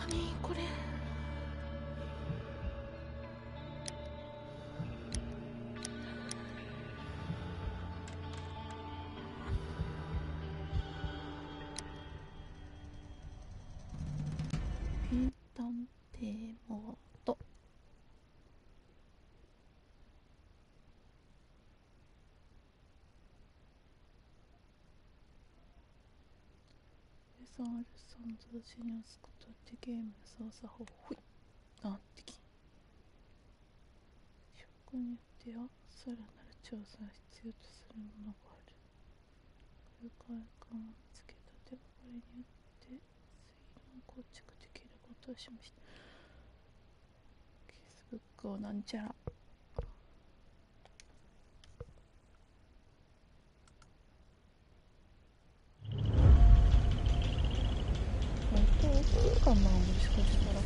何これ。名探偵モード。3R3同時に押すことでゲームの操作方法。ほい。あ、できん。証拠によってはさらなる調査が必要とするものがある。空間感を見つけた手がかりによって推論構築できることを示した。Facebook をなんちゃら。大きいかな、もしかしたら。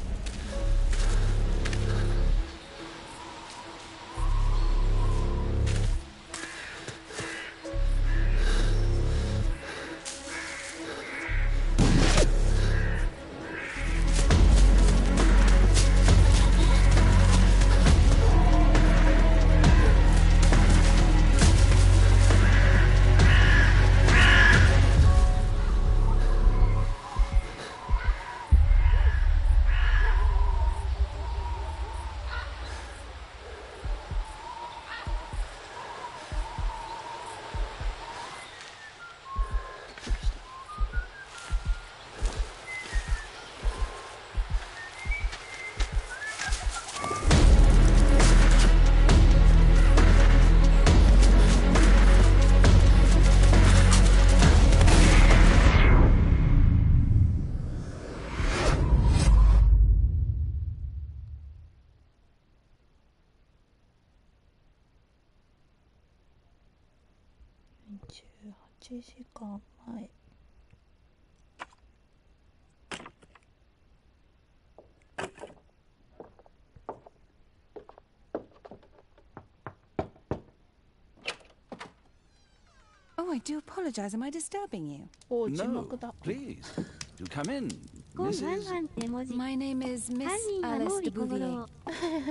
18時間前。Oh, I do apologize. Am I disturbing you? お、字幕だ。Please, do come in, こんばん Mrs. はって文字。 My name is 犯 Miss 人は Alice 毛 de 利小五 Bouvier. 郎。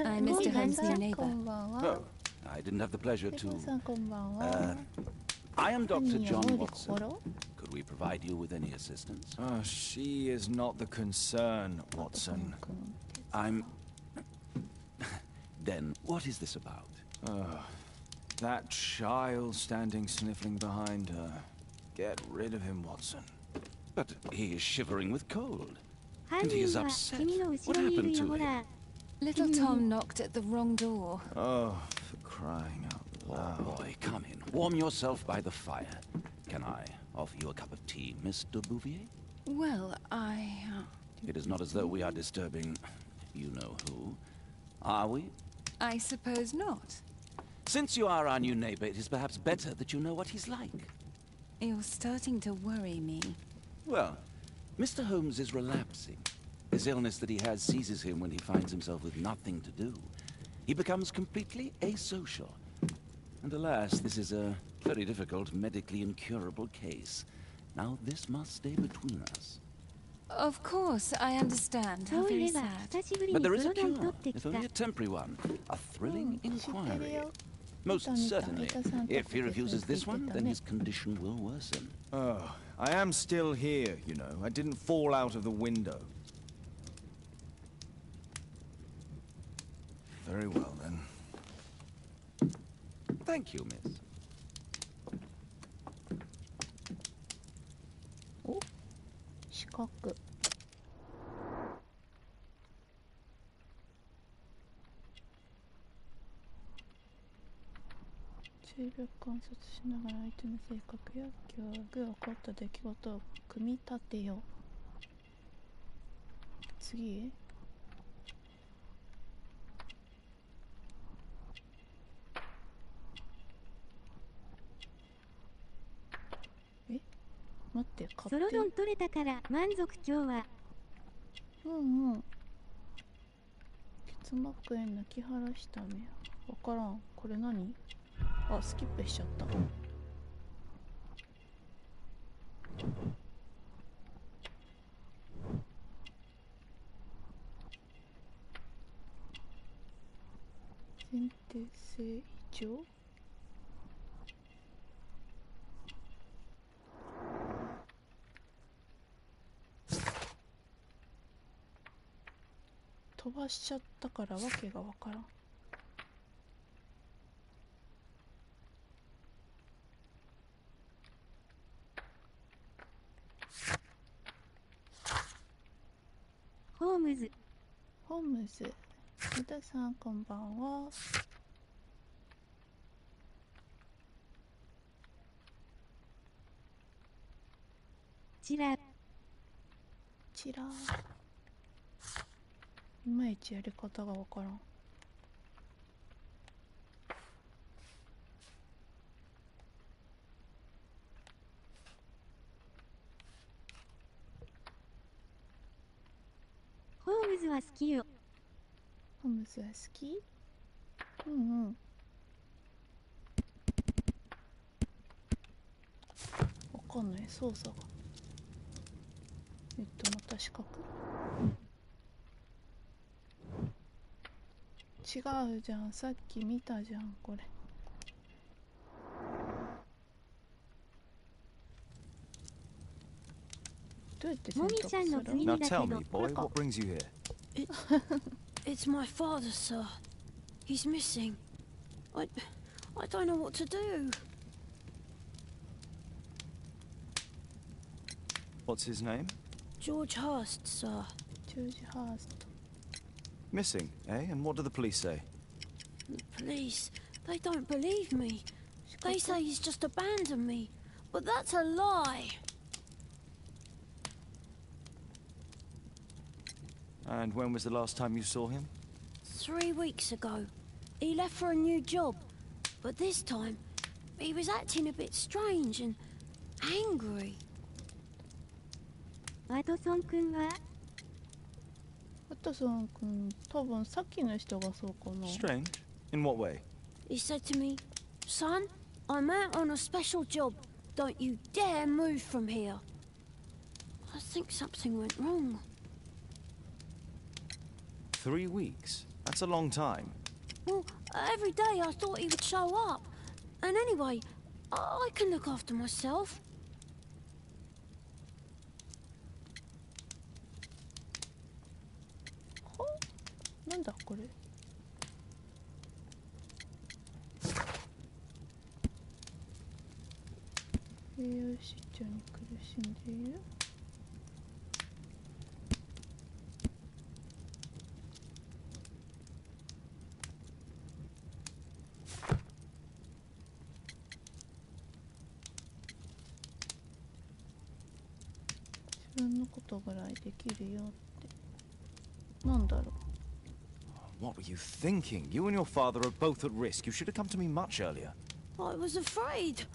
I'm Mr. Holmes' new こ neighbor. んばんは。 Oh, I didn't have the pleasure ペコ to. さんこんばんは。 I am 犯 Dr. 人は John 毛利小五 Watson. 郎。 Could we provide you with any assistance? She is not the concern, Watson. I'm. Then, what is this about? That child standing sniffling behind her. Get rid of him, Watson. But he is shivering with cold. 犯 And he 人 is は upset. 君の後 What ろにいる happened よ to ほ him? ら。 Little Tom knocked at the wrong door. Oh, for crying out Oh, loud. boy, come in. Warm yourself by the fire. Can I offer you a cup of tea, Mr. Bouvier? Well, It is not as though we are disturbing you know who. Are we? I suppose not. Since you are our new neighbor, it is perhaps better that you know what he's like. You're starting to worry me. Well, Mr. Holmes is relapsing. This illness that he has seizes him when he finds himself with nothing to do. He becomes completely asocial. And alas, this is a very difficult, medically incurable case. Now, this must stay between us. Of course, I understand. そ How うい very えば sad. 久しぶり But に there is プ a ロダン取 cure, ってき if た。 only a temporary one. A thrilling 知ってる inquiry. よ。 Most 見た certainly. 見たさんと If he かで refuses つい this て one, た then ね。 his condition will worsen. Oh, I am still here, you know. I didn't fall out of the window. Very well, then. Thank you, miss. お、四角。注力観察しながら相手の性格や境遇起こった出来事を組み立てよう。次へ待って、ソロドン取れたから満足今日は。うんうん。結膜炎泣き晴らした目。わからん。これ何？あ、スキップしちゃった。先天性異常。飛ばしちゃったからわけがわからん。ホームズ。ホームズ。皆さんこんばんは。チラ。チラ。いまいちやり方がわからん。ホームズは好きよ。ホームズは好き？うんうん。わかんない操作が。また四角。違うじゃん、さっき見たじゃんこれ。どうやって選択する？ Now tell me, boy, what brings you here? It's my father, sir. He's missing. I don't know what to do. What's his name? George Hurst, sir. ジョージ・ハースト。 Missing, eh? And what do the police say? The police, they don't believe me. They say he's just abandoned me. But that's a lie. And when was the last time you saw him? 3 weeks ago. He left for a new job. But this time, he was acting a bit strange and angry. ワトソン君は？ワトソン君、多分さっきの人がそうかな。 Strange? In what way? He said to me, "Son, I'm out on a special job. Don't you dare move from here." I think something went wrong. 3 weeks? That's a long time. Well, every day I thought he would show up. And anyway, I can look after myself. なんだこれ。栄養失調に苦しんでいる。自分のことぐらいできるよって。なんだろう。What were you thinking? You and your father are both at risk. You should have come to me much earlier. I was afraid.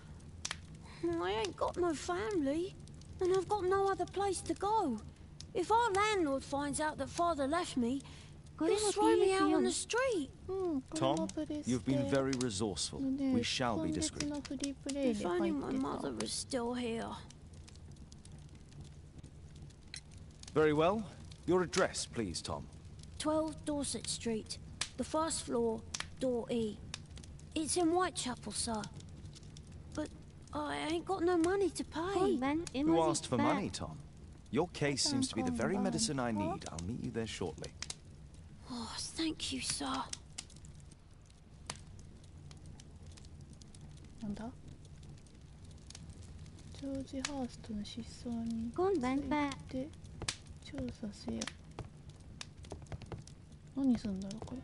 I ain't got no family. And I've got no other place to go. If our landlord finds out that father left me, これ he'll も throw me out on the PS4。street. うん、これも Tom, プレステ you've been very resourceful. のね、 We shall 今 be 月 discreet. のフリープレイ If で入 only っ my てた。 mother was still here. Very well. Your address, please, Tom. 12 Dorset Street, the first floor, door E. It's in Whitechapel, sir. But I ain't got no money to 今 pay. 晩絵 Who 文 asked 字 for バー。 money, Tom? Your case seems to be the very medicine I need. I'll meet you there shortly. Oh, thank you, sir. なんだ？ジョージ・ハーストの失踪に今晩バー。ついて調査せよ。何すんだろうこれ。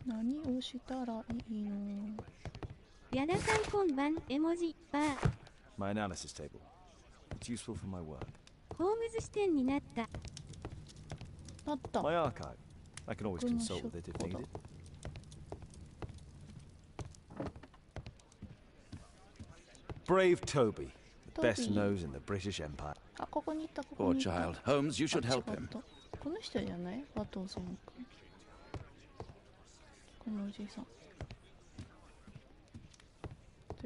何をしたらいいの？矢田さん今晩絵文字バー。 My analysis table. It's useful for my work. ホームズ視点になった。なった。 My archive. I can always consult with it if needed. Brave Toby, the best nose in the British Empire. あ、ここにいた、ここ Poor にいた。 child. Holmes, you あ should 違 help った him. この人じゃない？ワトソン君。このおじいさん。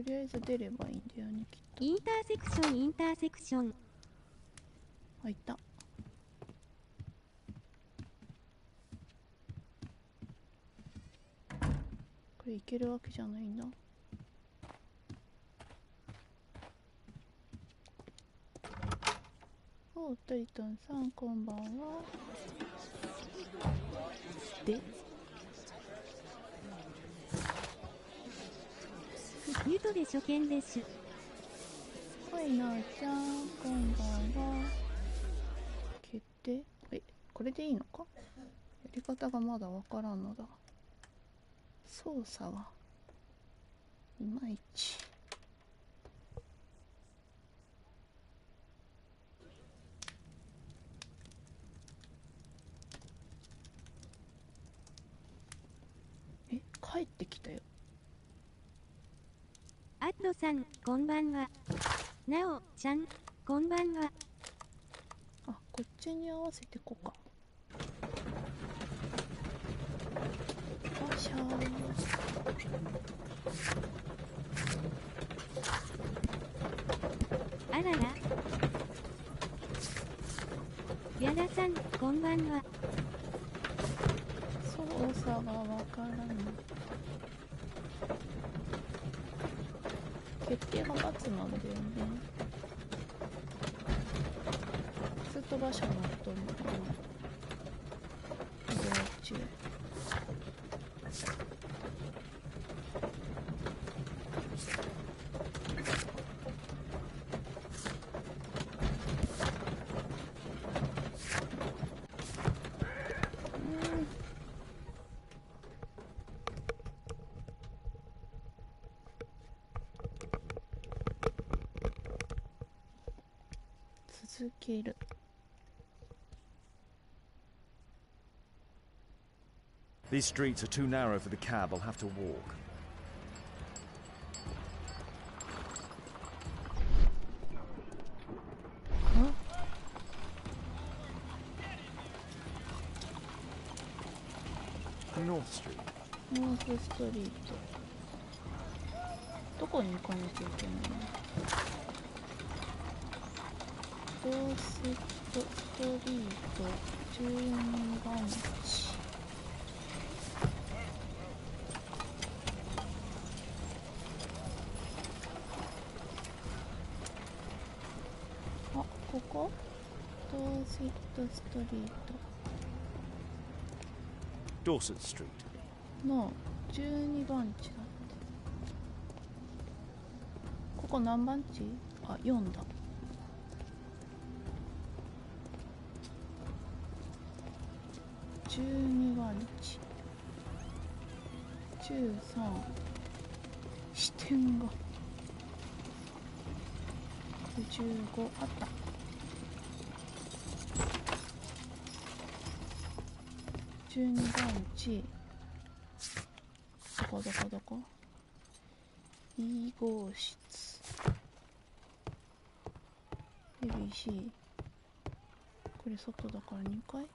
とりあえず出ればいいんだよね、きっと。インターセクションインターセクション。あ、いた。これいけるわけじゃないんだ。おう、トリトンさんこんばんは。でミュートで初見です。はい、なーちゃんこんばんは。決定。これでいいのか。やり方がまだわからんのだ。操作がいまいち。帰ってきたよ。アッドさんこんばんは。なおちゃんこんばんは。あ、こっちに合わせてこうか。よいしょあらら。矢田さんこんばんは。操作がわからない。決定が×なんだよね。ずっと場所になっとるのかな。移動中。続ける。These streets are too narrow for the cab. I'll have to walk. North Street. ノースストリート。どこに行かなきゃいけないの。ノースストリート12番地。あ、ここドーセットストリート Dorset Street. の12番地だって。ここ何番地？あ、4だ。12番地。13。視点が。15あった。12番地。どこ E 号室 ABC。 これ外だから2階。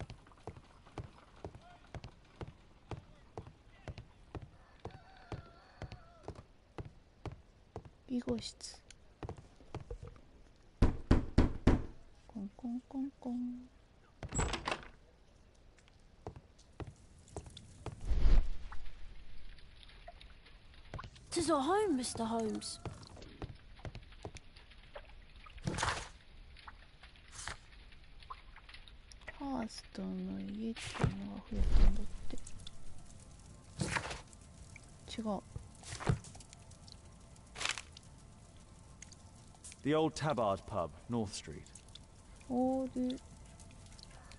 B 号室。コンコンコンコン。'Tis our home, Mr. Holmes. ハーストンの家っていうのが増えたんだって。違う。The old Tabard pub, North Street. オール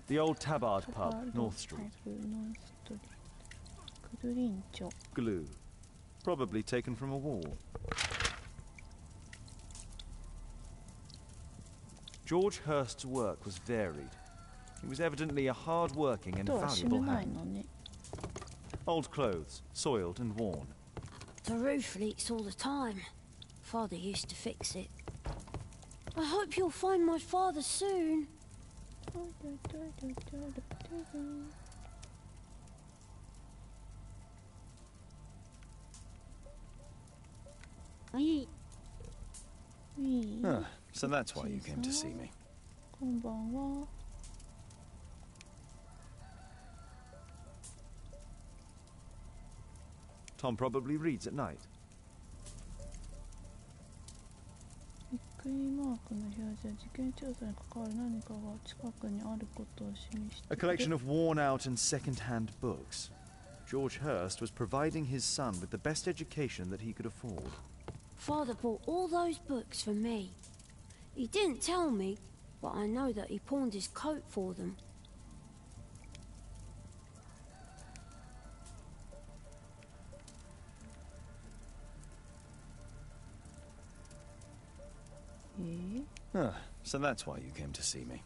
The old Tabard pub, North Street. ノーストリート。クルリンチョ。 Glue. Probably taken from a wall. George Hurst's work was varied. He was evidently a hard-working and ドア閉め valuable ない hand. のね。 Old clothes, soiled and worn. The roof leaks all the time. Father used to fix it. I hope you'll find my father soon. いい。So that's why you came to see me. こんばんは。Tom probably reads at night. びっくりマークの表示は事件調査に関わる何かが近くにあることを示して A collection of worn-out and second-hand books. George Hurst was providing his son with the best education that he could afford. Father bought all those books for me. He didn't tell me, but I know that he pawned his coat for them. So that's why you came to see me.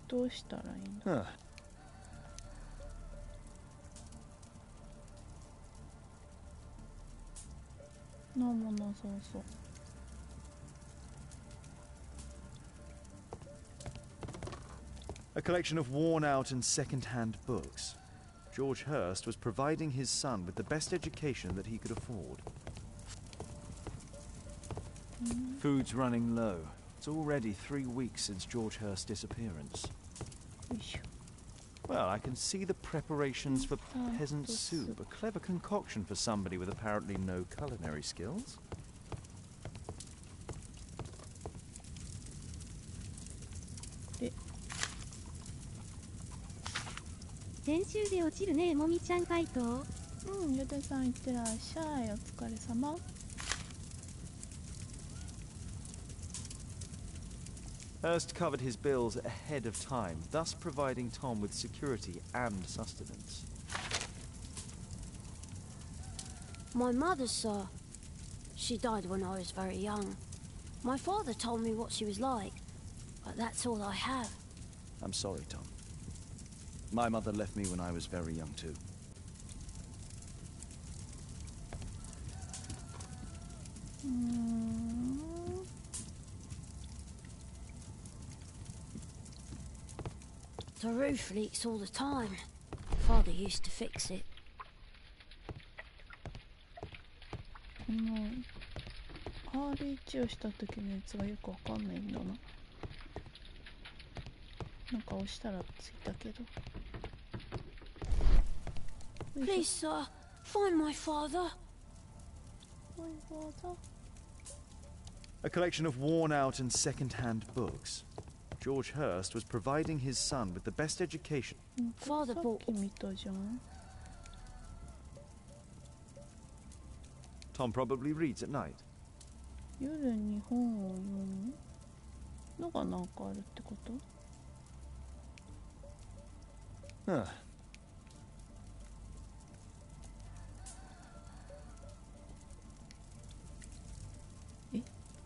どうしたらいいんだ。なんもなさそう。A collection of worn-out and second-hand books. George Hurst was providing his son with the best education that he could afford. Food's running low. It's already 3 weeks since George Hurst's disappearance. よいしょ。 Well, I can see the preparations for peasant soup. A clever concoction for somebody with apparently no culinary skills. 先週で落ちるね、もみちゃん回答。ゆでさんいってらっしゃい。お疲れ様。Hurst covered his bills ahead of time, thus providing Tom with security and sustenance. My mother, sir. She died when I was very young. My father told me what she was like, but that's all I have. I'm sorry, Tom. My mother left me when I was very young too. The roof leaks all the time. Father used to fix it. RH をした時のやつがよくわかんないんだな。なんか押したらついたけど。Please, sir, find my father. A collection of worn-out and second-hand books. George Hurst was providing his son with the best education. Father さっ bought. き見たじゃん。 Tom probably reads at night. 夜に本を読むのがなんかあるってこと？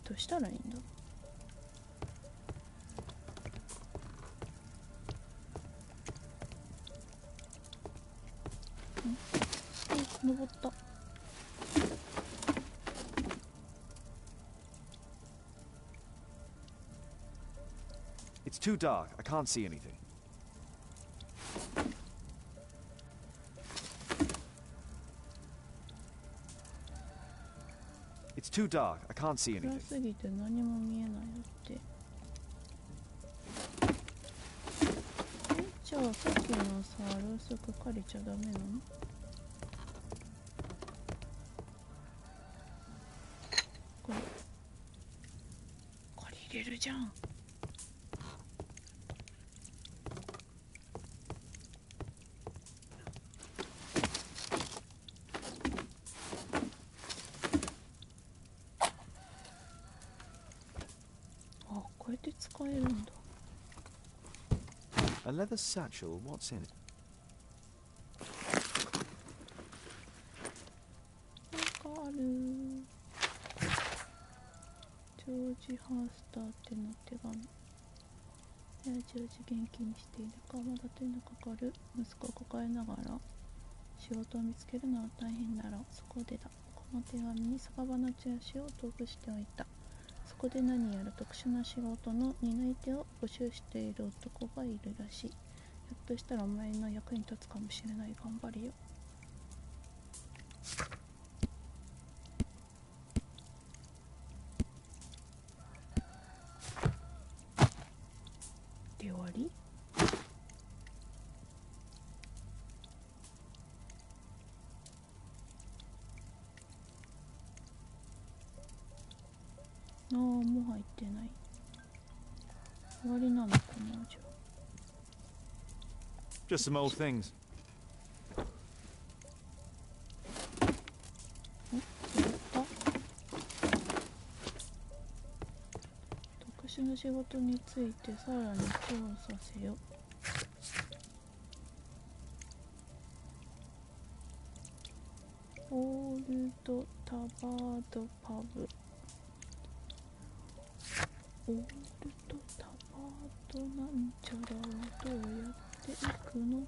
どうしたらいいんだ？登った。It's too dark. I can't see anything. It's too dark. I can't see 暗 anything. すぎて何も見えないよって。じゃあさっきのさ、ろうそく借りちゃダメなの？これ借りれるじゃん。こうやって使えるんだ。 A leather satchel. What's in it? なんかある。ジョージ・ハースターっての手紙。ジョージ元気にしているか、まだ手のかかる息子を抱えながら仕事を見つけるのは大変だろう。そこでだ。この手紙に酒場のチラシを投句しておいた。そこで何やら特殊な仕事の担い手を募集している男がいるらしい。ひょっとしたらお前の役に立つかもしれない。頑張れよ。終わりなのかなじゃ Just some old things. あ。やった。特殊な仕事についてさらに調査せよ。オールドタバードパブ。オールドタバードなんちゃらをどうやっていくの？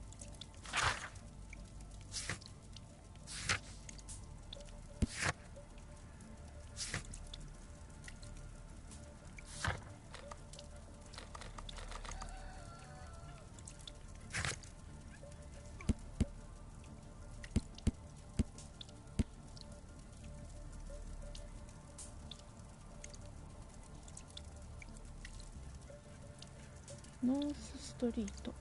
ノースストリート。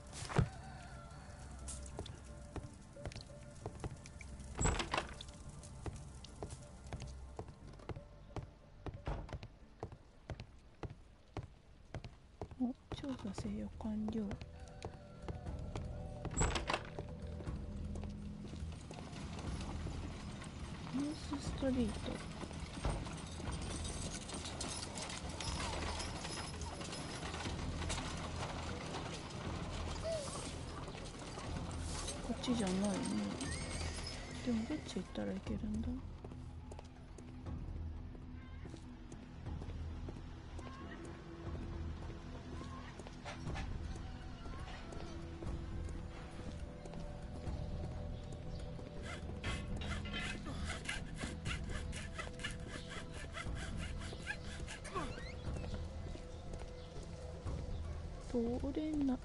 お、調査せよ完了。ノースストリート。こっちじゃないね。でもどっち行ったらいけるんだ？通れない。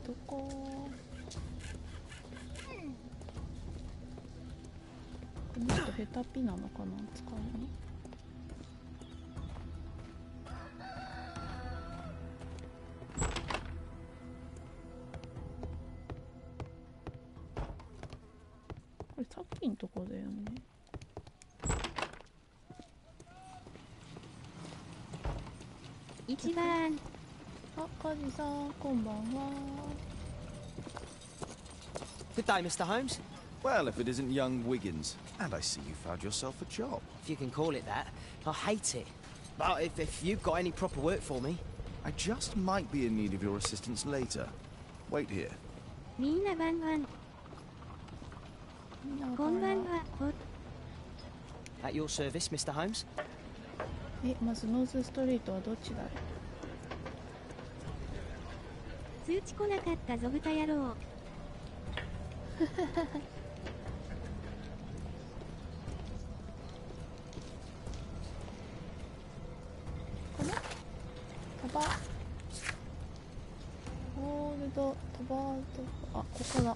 どこ？この人ヘタピなのかな、使うの？これさっきのとこだよね。一番。あ、カジさん、こんばんは。Good day, Mr. Holmes. Well, if it isn't young Wiggins. And I see you found yourself a job. If you can call it that. I hate it. But if you've got any proper work for me... I just might be in need of your assistance later. Wait here. みんなばんばん。こんばんは。At your service, Mr. Holmes. まずノースストリートはどっちだい？通知来なかったぞ豚野郎。このタバホールドタバード、あ、ここだ。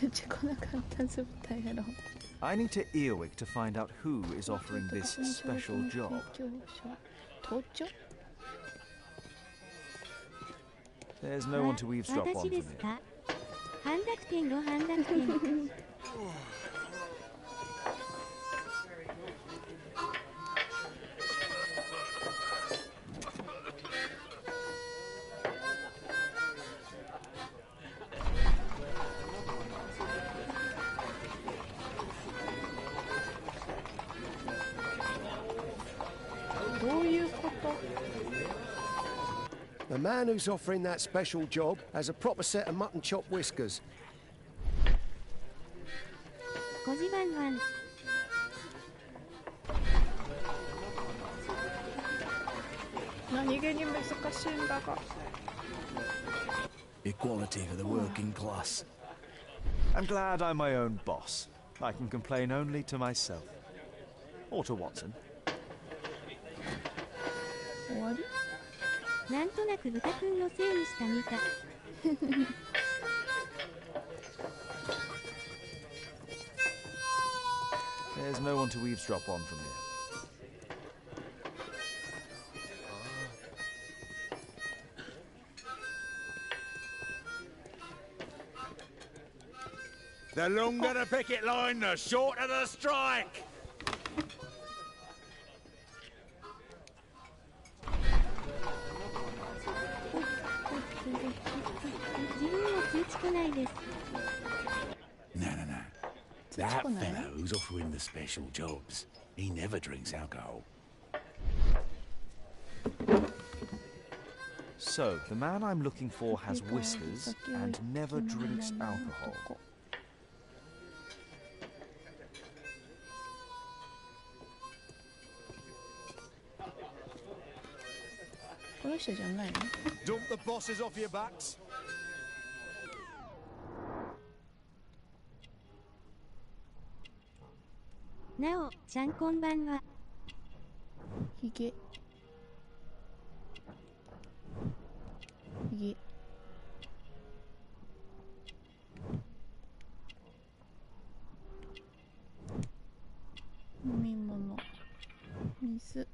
通知来なかったぞ豚野郎。I need to Earwig to find out who is offering this special job. 盗聴？ There's no one to eavesdrop on 私 from です here. か？半濁点の半濁点。どういうこと？ The man who's offering that special job has a proper set of mutton chop whiskers. 5時番番。何気に難しいんだが。Equality for the working class. I'm glad I'm my own boss. I can complain only to myself. Or to Watson. 終わり？なんとなく豚くんのせいにしたみた。There's no one to eavesdrop on from here. The longer the picket line, the shorter the strike. 自分は気ぃつかないです。 No. That fellow who's offering the special jobs, he never drinks alcohol. So, the man I'm looking for has whiskers and never drinks alcohol. この人じゃないの？ Dump the bosses off your backs. なおちゃんこんばんは。ひげ。飲み物。水。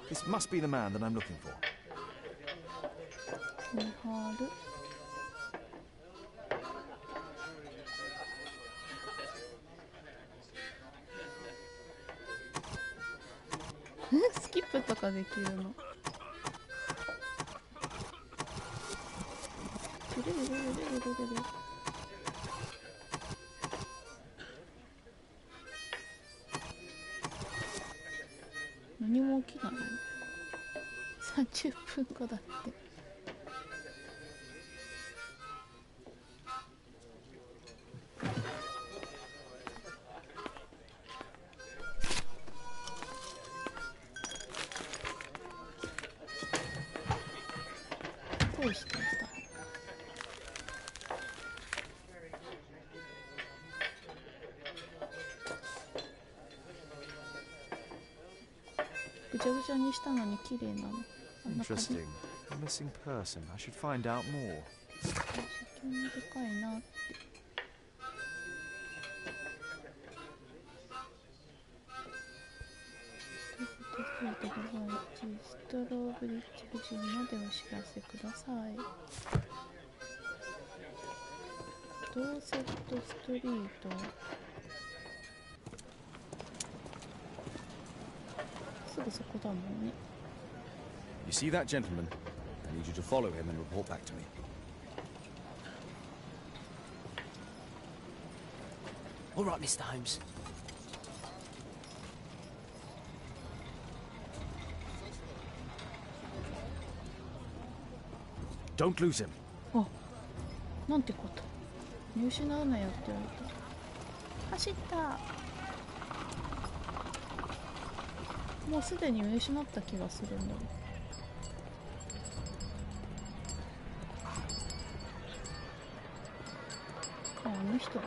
This must be the man that I'm looking for. 見張る。スキップとかできるの。何も起きないの。30分後だって。どうしてた？ぐちゃぐちゃにしたのに綺麗なの。Interesting. A missing person. I should find out more. 興味深いなって。ストローブリッジ夫人までお知らせください。ドーセットストリート。すぐそこだもんね。You see that gentleman? I need you to follow him and report back to me. All right, Mr. Holmes. Don't lose him. あ、なんてこと。見失うなよって言われた。走った。もうすでに見失った気がするんだもん。あの人だ。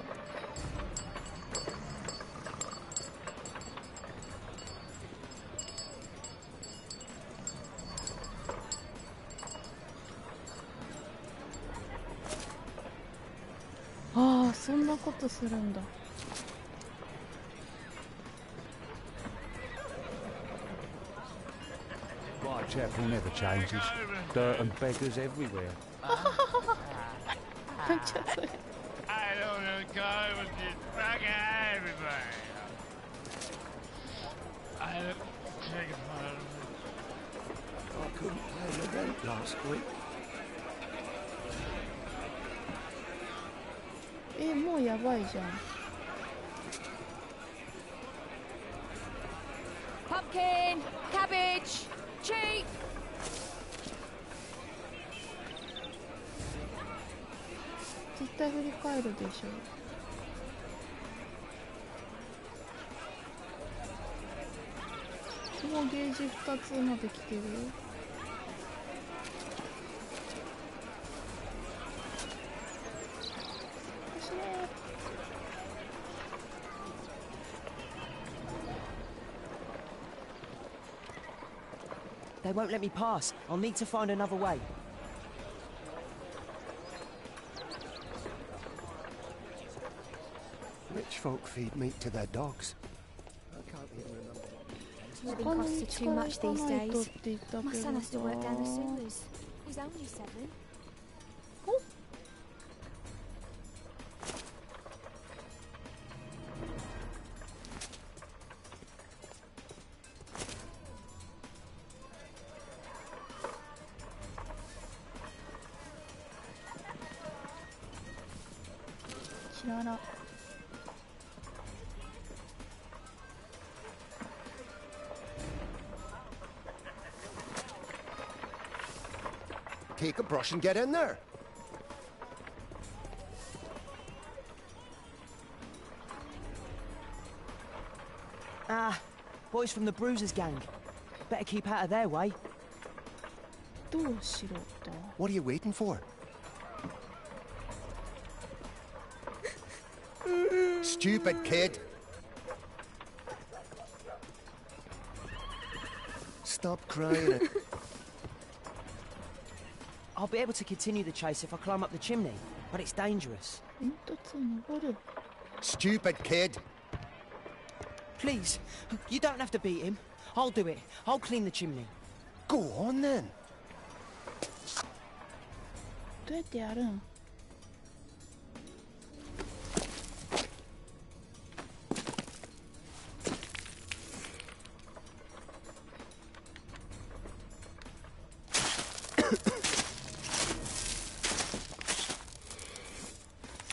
ああ、そんなことするんだ。Whitechapel never changes. Dirt and beggars everywhere. なんじゃそれ。I don't know, guy with this fucking everybody. I don't take it for I couldn't pay the rent last week. もうやばいじゃん。Pumpkin, cabbage, cheese. 絶対振り返るでしょ。もうゲージ2つまで来てるよ。They won't let me pass. I'll need to find another way. Rich folk feed meat to their dogs. I can't even remember. It's been costing too much these days. My son has to work down the sewers. He's only 7. しらら。Take a brush and get in there. Boys from the Bruisers gang. Better keep out of their way. どうしろと。 What are you waiting for? Stupid kid. Stop crying. I'll be able to continue the chase if I climb up the chimney, but it's dangerous. 煙突を登る。 Stupid kid. Please, you don't have to beat him. I'll do it. I'll clean the chimney. Go on then. どうやってやるん？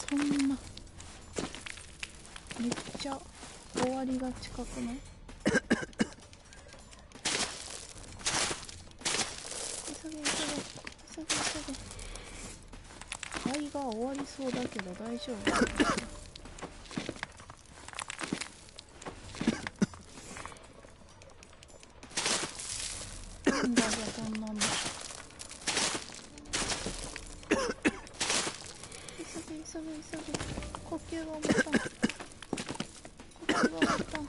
そんなめっちゃ終わりが近くない？急げ急げ急げ急げ。肺が終わりそうだけど大丈夫？なんだじゃこんなの。急げ急げ急げ。呼吸が持たん。呼吸が持たん。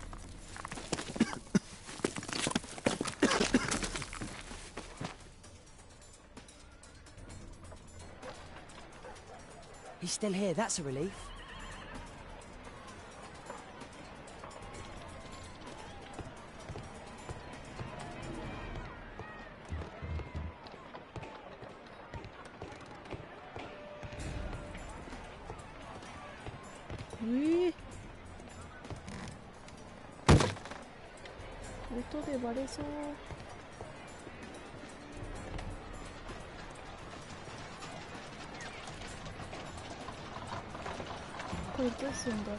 He's still here. That's a relief. 音でバレそう。これどうすんだ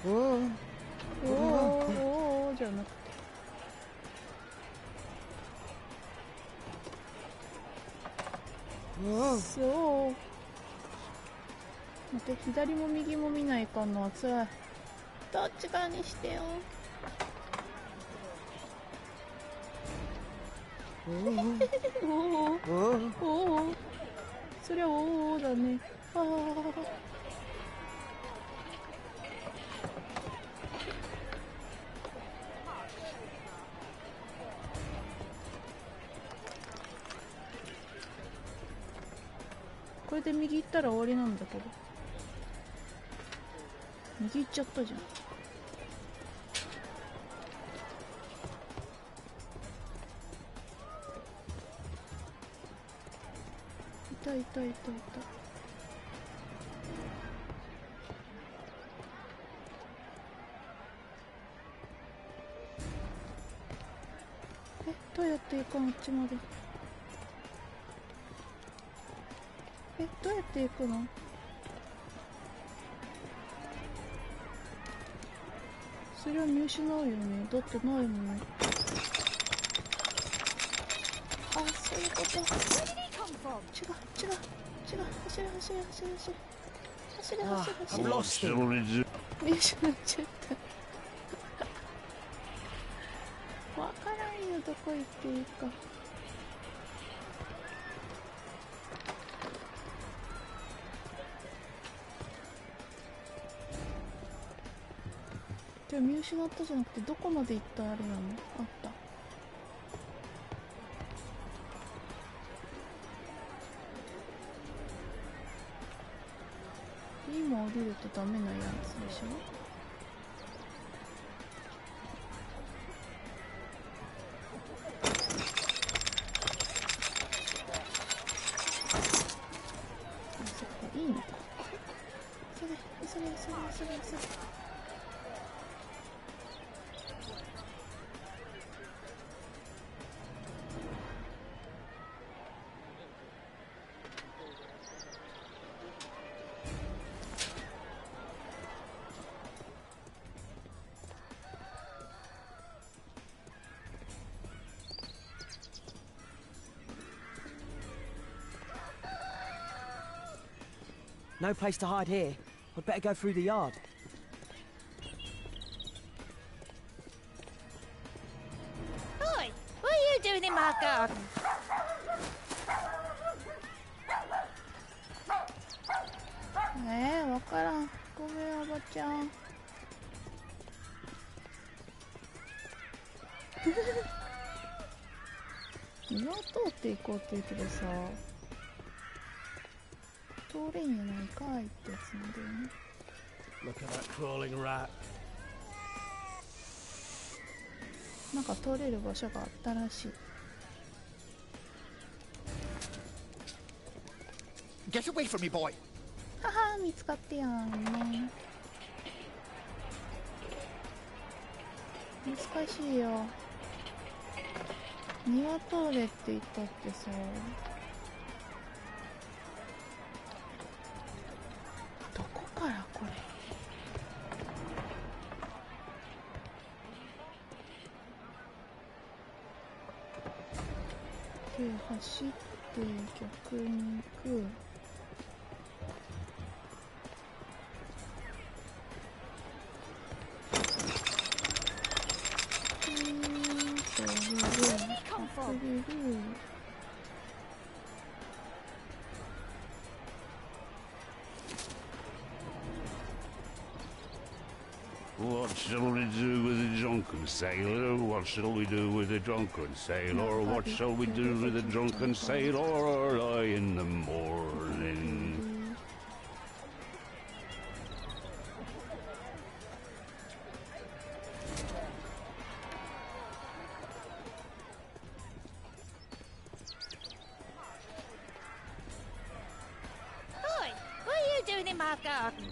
ろう。おおじゃなくて。そう。待って、左も右も見ないかんのはつらい。どっち側にしてよ。おおそりゃおおだね。ああこれで右行ったら終わりなんだけど。右行っちゃったじゃん。いたいたいたいた。どうやって行くの？あっちまで。どうやって行くの？それは見失うよね。だってないもん。あ、そういうこと。違う。走れ。見失っちゃった。わからんよ、どこ行っていいか。じゃあ見失ったじゃなくて、どこまで行ったあれなの？あった。今降りるとダメなやつでしょ？あ、そっか、いいのか。急げ。No place to hide here. I'd better go through the yard. Oi! What are you doing in my garden?わからん。ごめん、おばちゃん。庭を通っていこうって言うけどさ、通れんやないかいってやつなんだよね。 Look at that crawling rat. なんか通れる場所があったらしい。 Get away from me, boy! はは、見つかってやんね。難しいよ。庭通れって言ったってさ。どこからこれ。で、走って逆に行く。 What shall we do with a drunken sailor? What shall we do with a drunken sailor? What shall we do with a drunken sailor early in the morning? Oi! What are you doing in my garden?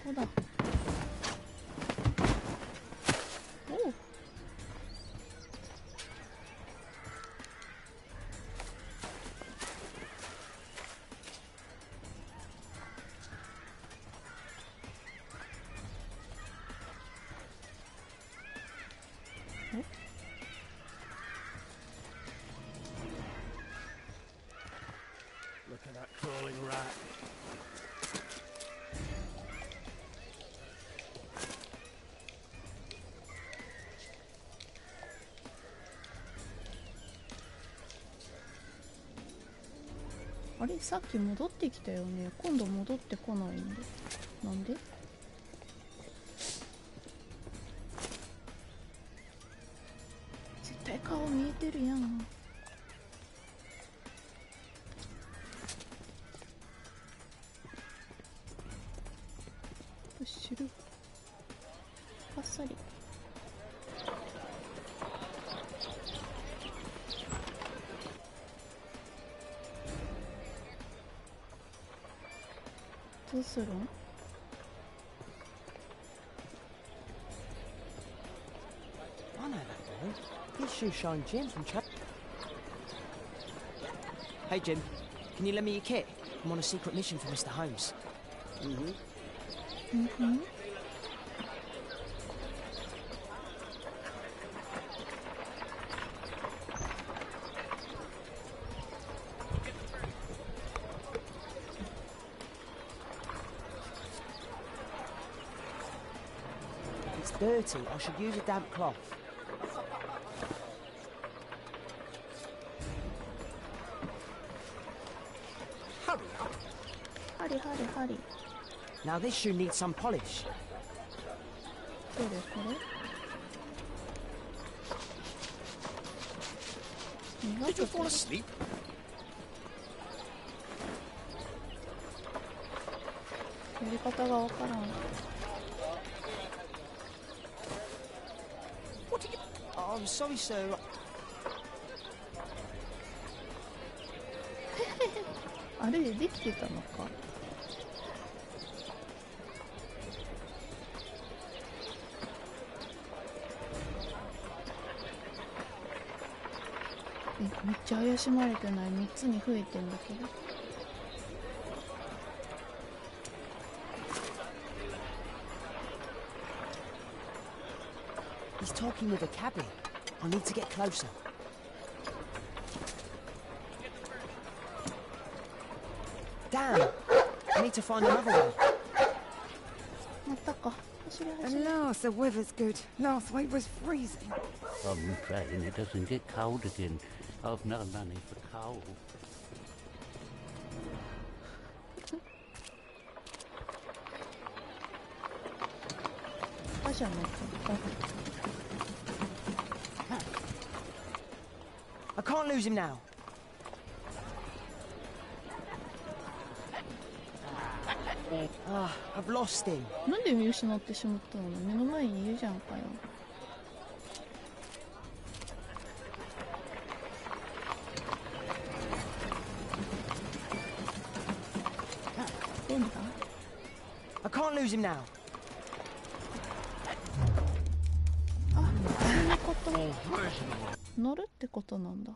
ここだ。おう。Look at that crawling rat. あれ、さっき戻ってきたよね。今度戻ってこないんで。なんで？絶対顔見えてるやん。よし、知る。あっさり。どうするん？ I know that boy. He's Shoe Shine Jim from Hey Jim, can you lend me your kit? I'm on a secret mission for Mr. Holmes. It's dirty. I should use a damp cloth. Hurry up! ハリハリハリ。 Now this shoe needs some polish. どれこれ？ Did you fall asleep? やり方がわからん。 What are you... Oh, I'm sorry, sir. あれでできてたのか。めっちゃ怪しまれてない？ 3つに増えてんだけど。 He's talking with a cabin. I need to get closer. Damn. I need to find another one. またか。走れ At 走れ。 last, the weather's good. Last week was freezing. I'm praying it doesn't get cold again. I've no money for coal. あ、じゃあね。I can't lose him now. Ah, I've lost him. なんで見失ってしまったの？目の前にいるじゃんかよ。どうだ？ I can't lose him now. あ、そういうこと。乗るってことなんだ。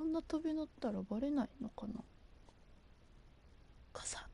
あんな飛び乗ったらバレないのかな。傘。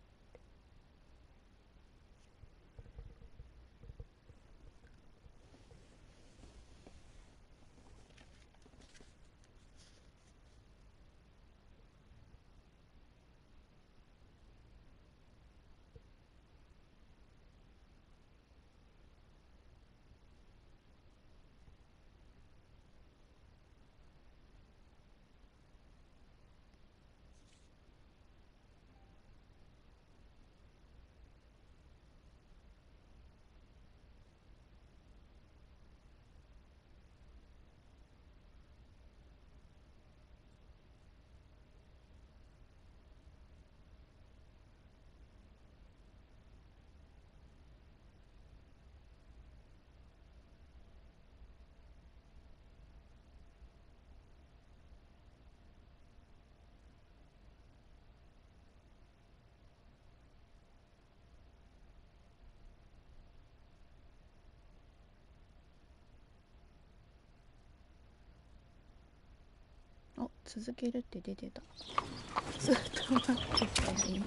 お、続けるって出てた。ずっと待ってたよ今。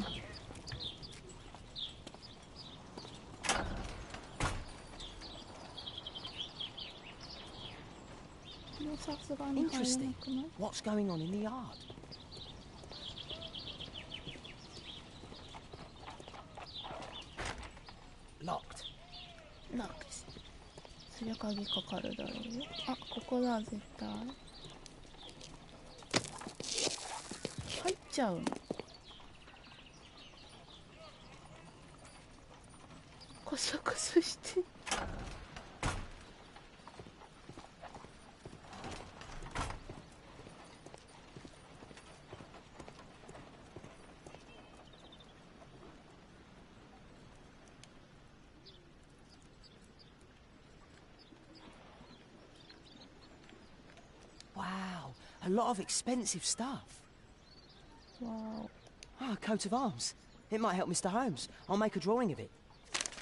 もうさすがに入らな Interesting. くない？ What's going on in the yard? Locked. ラックス。そりゃ鍵かかるだろうよ。あ、ここだ絶対。入っちゃうの。コソコソして。Wow, a lot of expensive stuff. わ Ah, a coat of arms. It might help Mr. Holmes. I'll make a drawing of it.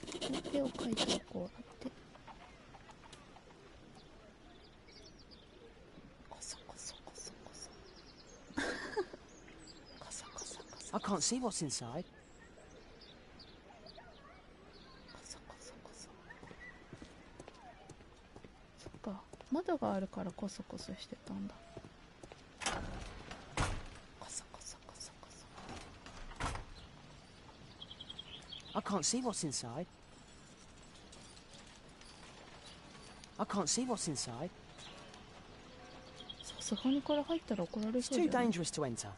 お、手を描いておこうって。コソコソコソコソ。コソコソコソ。 I can't see what's inside. コソコソコソ。そっか、窓があるからコソコソしてたんだ。コソコソコソコソ。 I can't see what's inside. I can't see what's inside. さすがにこれ入ったら怒られ It's そう too じゃない？ dangerous to enter.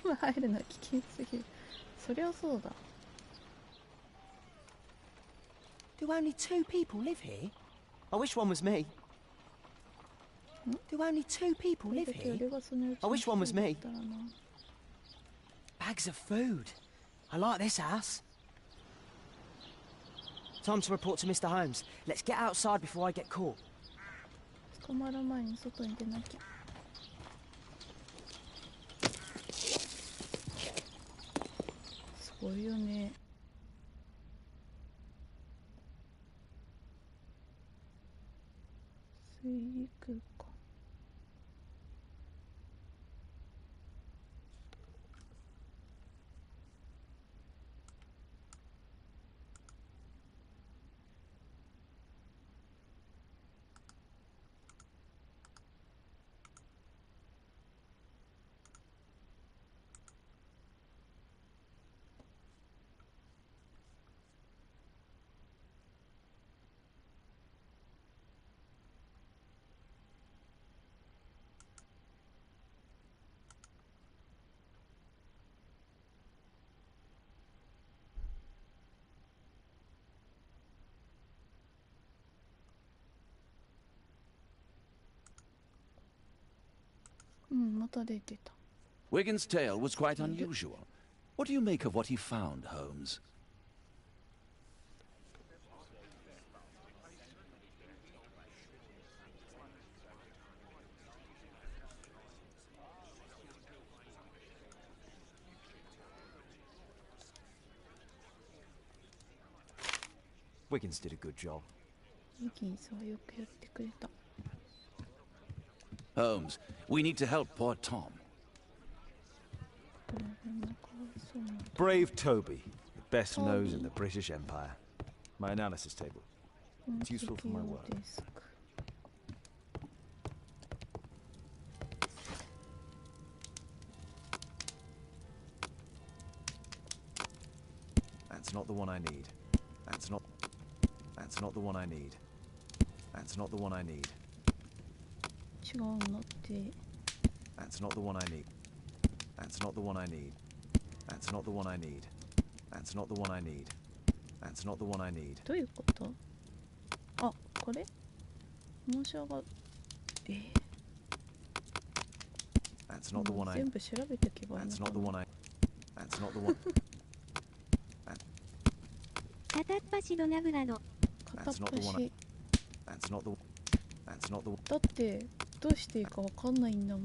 今入るのは危険すぎる。そりゃそうだ。 Do only 2 people live here? I wish one was me. Do only 2 people live here? I wish one was me. Bags of food. I like this house. Time to report to Mr. Holmes. Let's get outside before I get caught. 捕まる前に外に出なきゃ。すごいよね。水陸か。うん、また出てた。 Wiggins' tale was quite unusual. What do you make of what he found, Holmes? Wiggins did a good job. ウィギンスはよくやってくれた。 Holmes, we need to help poor Tom. これでもかわいそうな。 Brave Toby, the best nose in the British Empire. My analysis table. It's useful for my work. デスク。 That's not the one I need. That's not the one I need. That's not the one I need. 違うんだって。 That's not the one I need. That's not the one I need. That's not the one I need. That's not the one I need. That's not the one I need. どういうこと？あ、これ？申し上がThat's not the one I. 全部調べておけばいいの That's か not the な。 one I. That's not the one. 片っ端ドナブラド。片っ That's not the one I. 端。 That's not the. That's not the one. だってどうしていいかわかんないんだもん。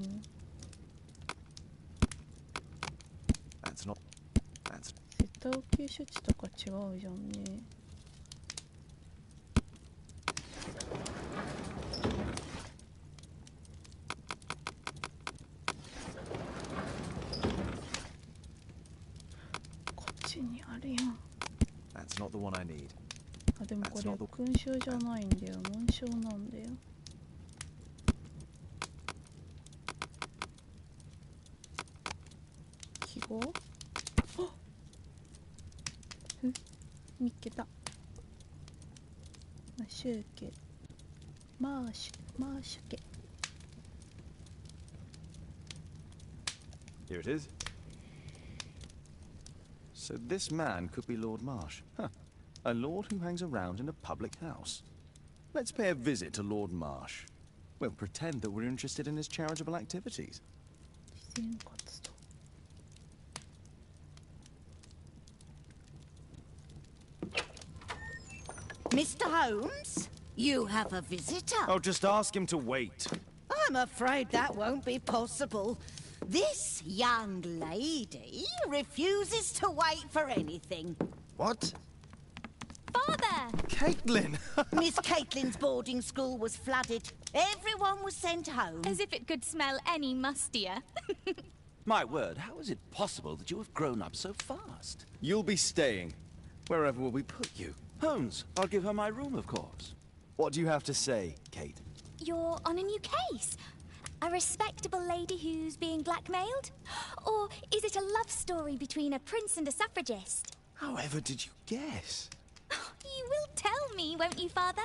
That's not. That's. 絶対応急処置とか違うじゃんね。こっちにあるやん。 That's not the one I need. あ、でもこれ勲章じゃないんだよ。紋章なんだよ。記号？あっ！見っけた。マシューケ。マーシュケ。 Here it is. So this man could be Lord Marsh. Huh. A lord who hangs around in a public house. Let's pay a visit to Lord Marsh. We'll pretend that we're interested in his charitable activities. 自然活動。 Mr. Holmes, you have a visitor. Oh, just ask him to wait. I'm afraid that won't be possible. This young lady refuses to wait for anything. What? Father! Caitlin! Miss Caitlin's boarding school was flooded. Everyone was sent home. As if it could smell any mustier. My word, how is it possible that you have grown up so fast? You'll be staying. Wherever will we put you? Holmes, I'll give her my room, of course. What do you have to say, Kate? You're on a new case. A respectable lady who's being blackmailed? Or is it a love story between a prince and a suffragist? However did you guess? You will tell me, won't you, Father?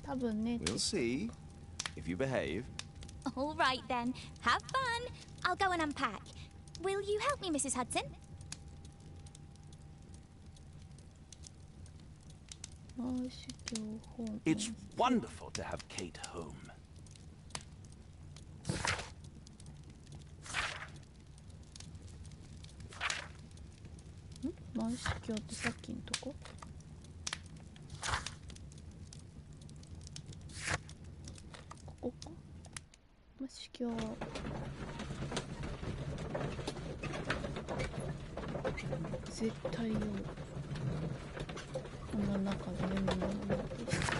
We'll see. If you behave. All right, then. Have fun. I'll go and unpack. Will you help me, Mrs. Hudson? It's wonderful to have Kate home. マンシ教ってさっきのとこ？ここか？マンシ教。絶対よ。こんな中で読むのもでした。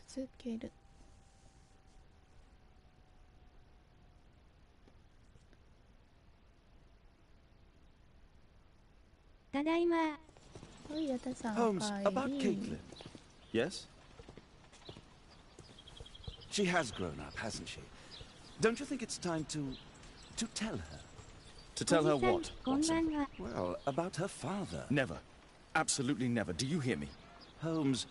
続ける。ただいま。おい、矢田さん、 Holmes, お about 帰り。 Caitlin. Yes? She has grown up, hasn't she? Don't you think it's time to tell her? To tell her おじさん what, こんば Watson? んは。 Well, about her father. Never. Absolutely never. Do you hear me? Holmes,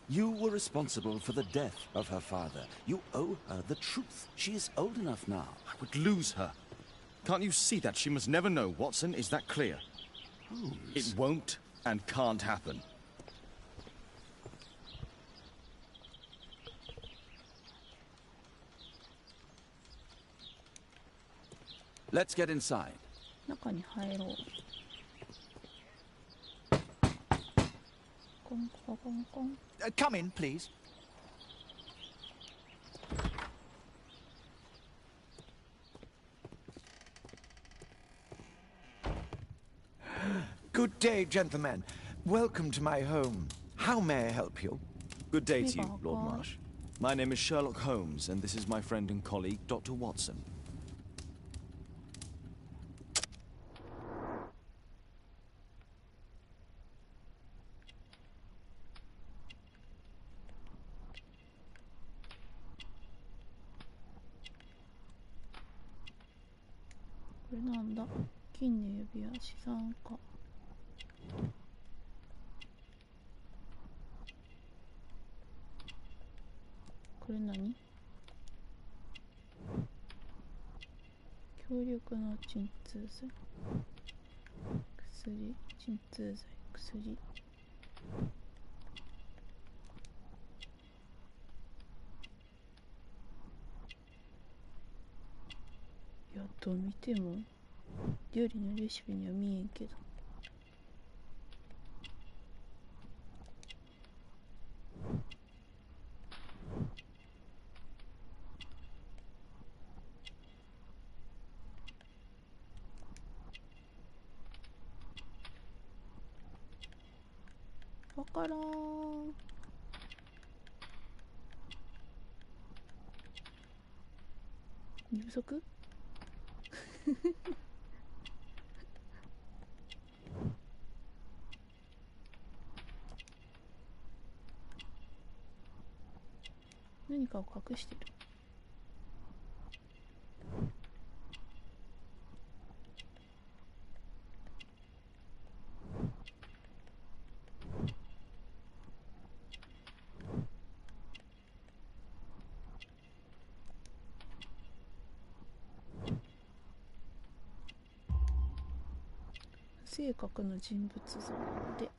you were responsible for the death of her father. You owe her the truth. She is old enough now. I would lose her. Can't you see that? She must never know, Watson. Is that clear? Holmes. It won't and can't happen. Let's get inside. 中に入ろう。コンコンコンコン。 Come in, please. Good day, gentlemen. Welcome to my home. How may I help you? Good day to you, Lord Marsh. My name is Sherlock Holmes, and this is my friend and colleague, Dr. Watson.これなんだ。金の指輪、資産家。これ何？強力な鎮痛剤。薬、鎮痛剤、薬。いや、どう見ても料理のレシピには見えんけど。わからん。寝不足？何かを隠してる。正確な人物像なので。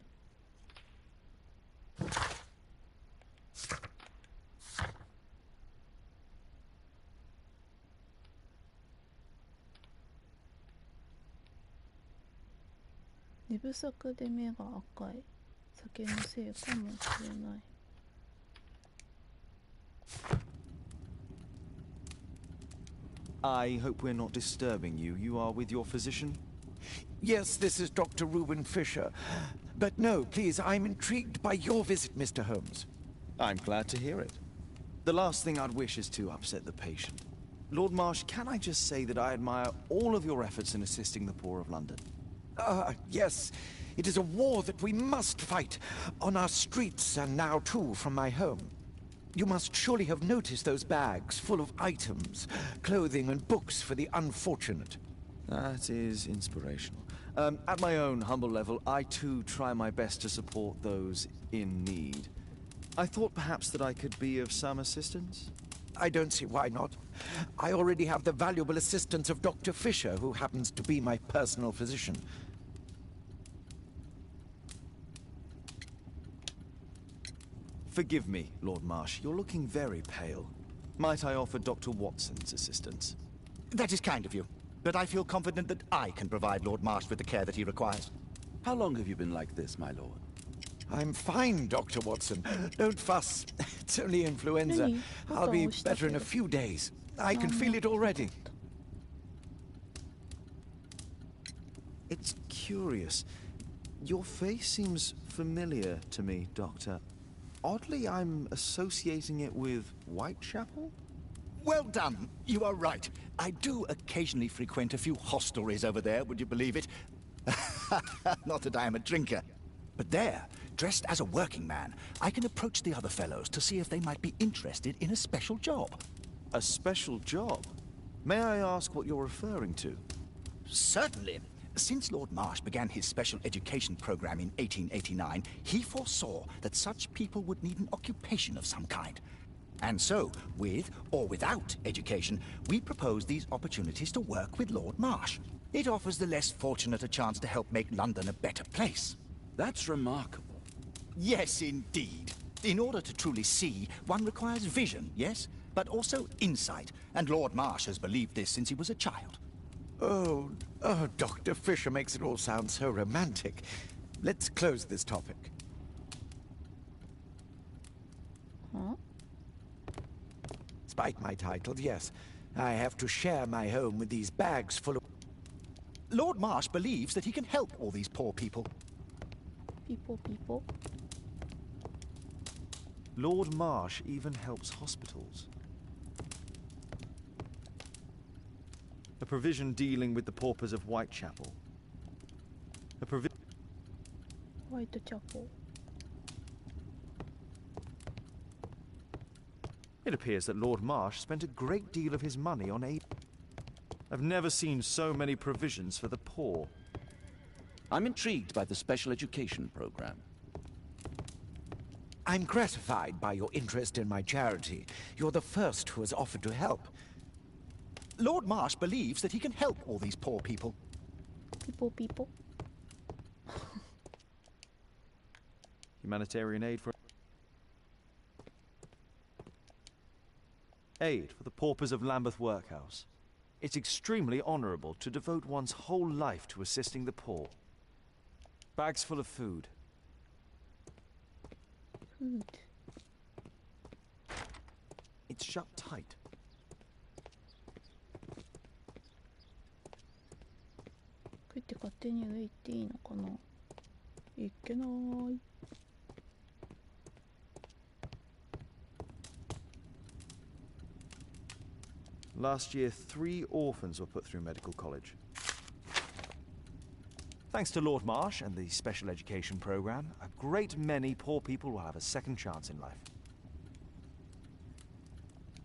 寝不足で目が赤い。酒のせいかもしれない。I hope we're not disturbing you. You are with your physician? Yes, this is Dr. Reuben Fisher. But no, please, I'm intrigued by your visit, Mr. Holmes. I'm glad to hear it. The last thing I'd wish is to upset the patient. Lord Marsh, can I just say that I admire all of your efforts in assisting the poor of London? Yes. It is a war that we must fight, on our streets and now too from my home. You must surely have noticed those bags full of items, clothing and books for the unfortunate. That is inspirational. At my own humble level, I too try my best to support those in need. I thought perhaps that I could be of some assistance. I don't see why not. I already have the valuable assistance of Dr. Fisher, who happens to be my personal physician. Forgive me, Lord Marsh. You're looking very pale. Might I offer Dr. Watson's assistance? That is kind of you. But I feel confident that I can provide Lord Marsh with the care that he requires. How long have you been like this, my lord? I'm fine, Dr. Watson. Don't fuss. It's only influenza. I'll be better in a few days. I can feel it already. It's curious. Your face seems familiar to me, Doctor. Oddly, I'm associating it with Whitechapel? Well done. You are right. I do occasionally frequent a few hostelries over there, would you believe it? Not that I am a drinker. But there, dressed as a working man, I can approach the other fellows to see if they might be interested in a special job. A special job? May I ask what you're referring to? Certainly. Since Lord Marsh began his special education program in 1889, he foresaw that such people would need an occupation of some kind. And so, with or without education, we propose these opportunities to work with Lord Marsh. It offers the less fortunate a chance to help make London a better place. That's remarkable. Yes, indeed. In order to truly see, one requires vision, yes? But also insight. And Lord Marsh has believed this since he was a child. Oh, Dr. Fisher makes it all sound so romantic. Let's close this topic. Huh? Despite my title, yes, I have to share my home with these bags full of... Lord Marsh believes that he can help all these poor people. People. Lord Marsh even helps hospitals. A provision dealing with the paupers of Whitechapel. Whitechapel. It appears that Lord Marsh spent a great deal of his money on aid. I've never seen so many provisions for the poor. I'm intrigued by the special education program. I'm gratified by your interest in my charity. You're the first who has offered to help. Lord Marsh believes that he can help all these poor people. People. Humanitarian aid for... Aid for the paupers of Lambeth Workhouse. It's extremely honourable to devote one's whole life to assisting the poor. Bags full of food. It's shut tight. Last year, 3 orphans were put through medical college. Thanks to Lord Marsh and the special education program, a great many poor people will have a second chance in life.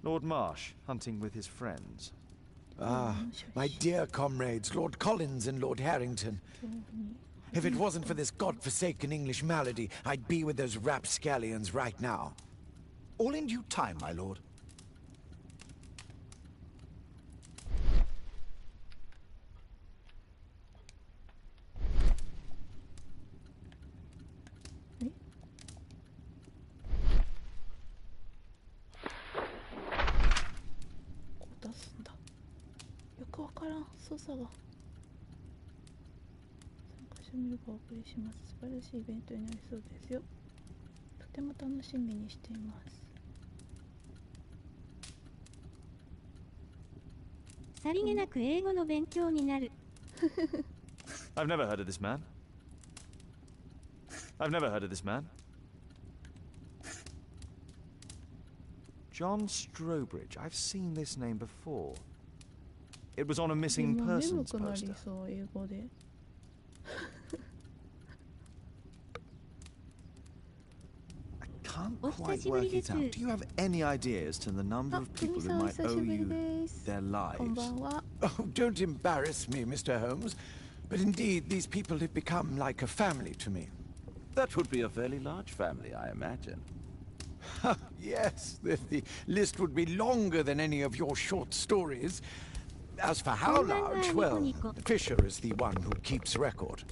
Lord Marsh, hunting with his friends. Ah, my dear comrades, Lord Collins and Lord Harrington. If it wasn't for this godforsaken English malady, I'd be with those rapscallions right now. All in due time, my lord. I've never heard of this man. John Strobridge. I've seen this name before. It was on a missing persons poster. I can't quite work it out. Do you have any idea as to the number of people who might owe you their lives? Oh, don't embarrass me, Mr. Holmes. But indeed, these people have become like a family to me. That would be a fairly large family, I imagine. Yes, the list would be longer than any of your short stories. As for how large, well, Fisher is the one who keeps record.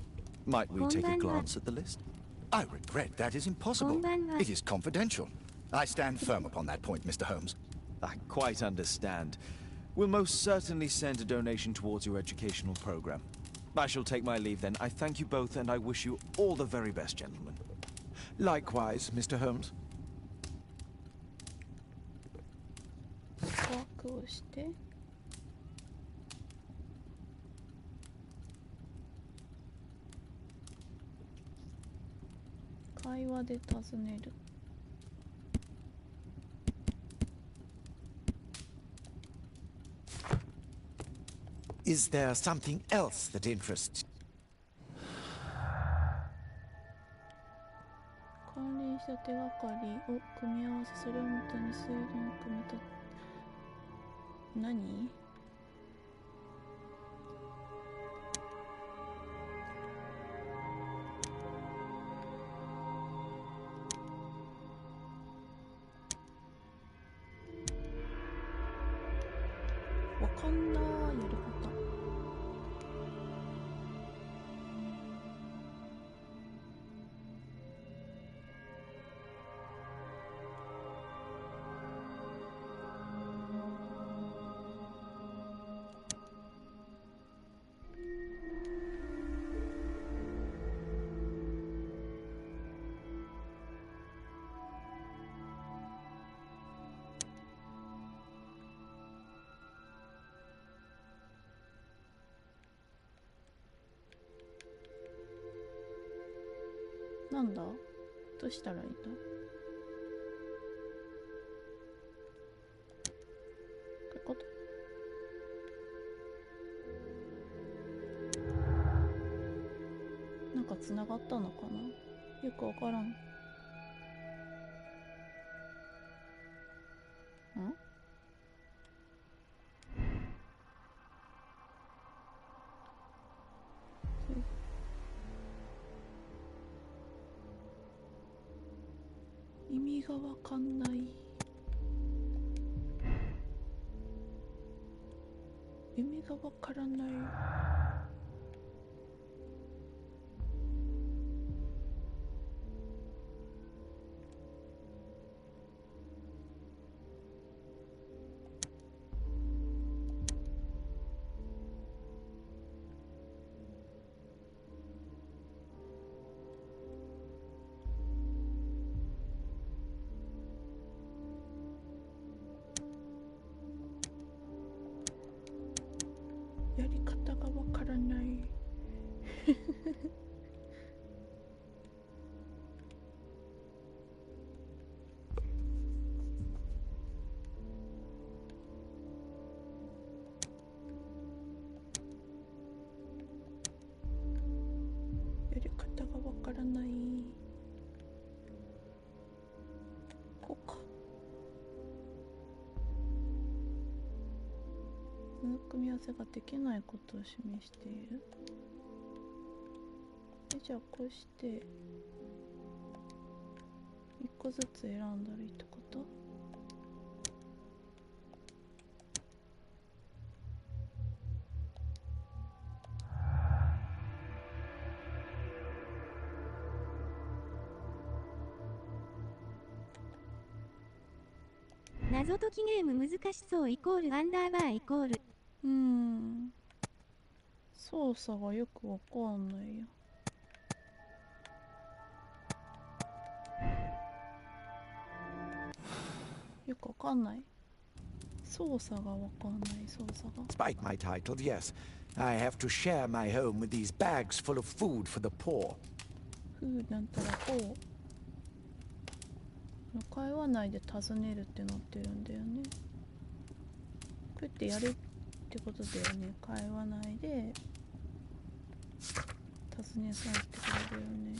Might we take a glance at the list? I regret that is impossible. It is confidential. I stand firm upon that point, Mr. Holmes. I quite understand. We'll most certainly send a donation towards your educational program. I shall take my leave then. I thank you both and I wish you all the very best, gentlemen. Likewise, Mr. Holmes. Is there something else that interests you? 手がかりを組み合わせ、それをもとに推論を組み立て、何？わかんないやり方。なんだ？どうしたらいいんだ？こういうこと？なんか繋がったのかな？よくわからん。ん？意味がわかんない。意味がわからない。やり方がわからない。やり方がわからない。こうか。この組み合わせができないことを示している。じゃあこうして一個ずつ選んだらいいってこと？謎解きゲーム難しそうイコールアンダーバーイコール。操作がよくわかんないよ。よくわかんない。操作がわかんない。操作が。 Despite my title, yes, I have to share my home with these bags full of food for the poor. なんたらこう。会話内で尋ねるってなってるんだよね。こうやってやるってことだよね。会話内で尋ねそうってことだよね。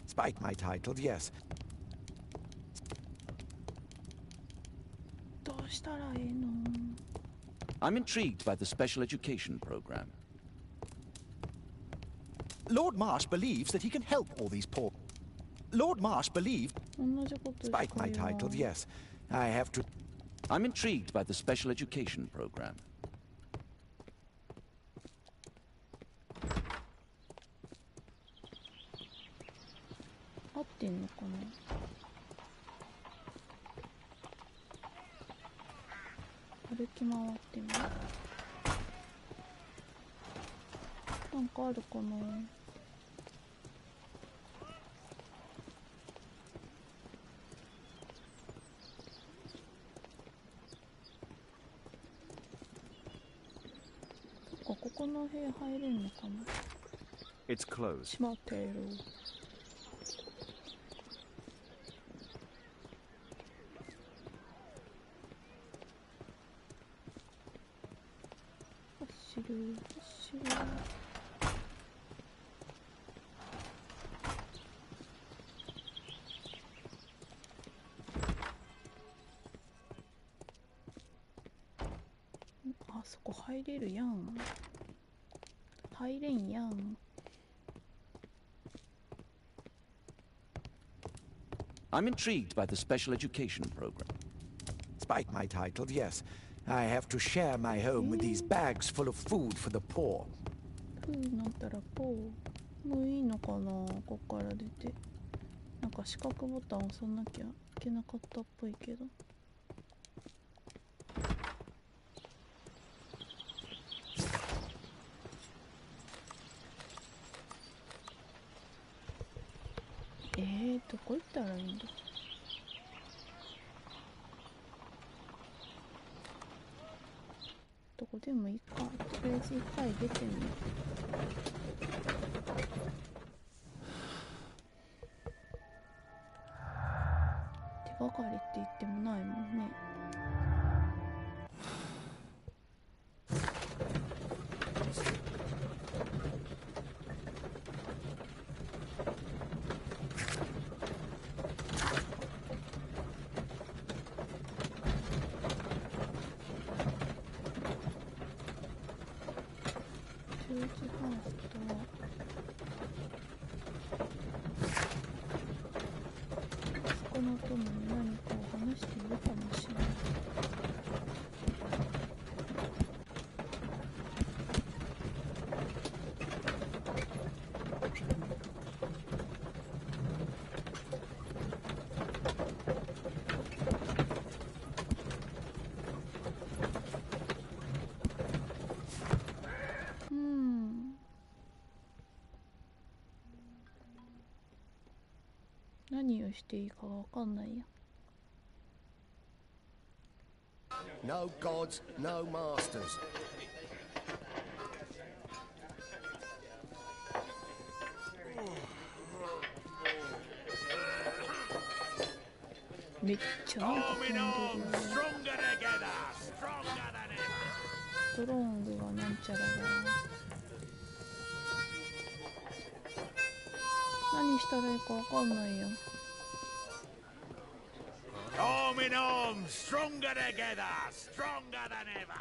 Despite my title, yes. どうしたらいいの？ I'm intrigued by the special education program. Lord Marsh believes that he can help all these poor. Lord Marsh believed. Despite my title, yes, I have to. I'm intrigued by the special education program. 合ってんのかな？歩き回ってみる。なんかあるかな？の部屋入れんのかな。 It's closed. しまってる。走る走る。あそこ入れるやん。入れんやん。I'm intrigued by the special education program. Despite my title, yes. I have to share my home with these bags full of food for the poor. プーになったらポー。もういいのかな、こっから出て。なんか四角ボタン押さなきゃいけなかったっぽいけど。どこ行ったらいいんだ。どこでもいいか。とりあえず一回出てみよう。手がかりって言ってもないもんね。この友に何かを話しているかもしれない。何をしていいかわかんないや。No gods, no masters. めっちゃなんか飛んでる。ストロングがなんちゃらだ。何したらいいかわかんないよ。Arm in arm, stronger together, stronger than ever.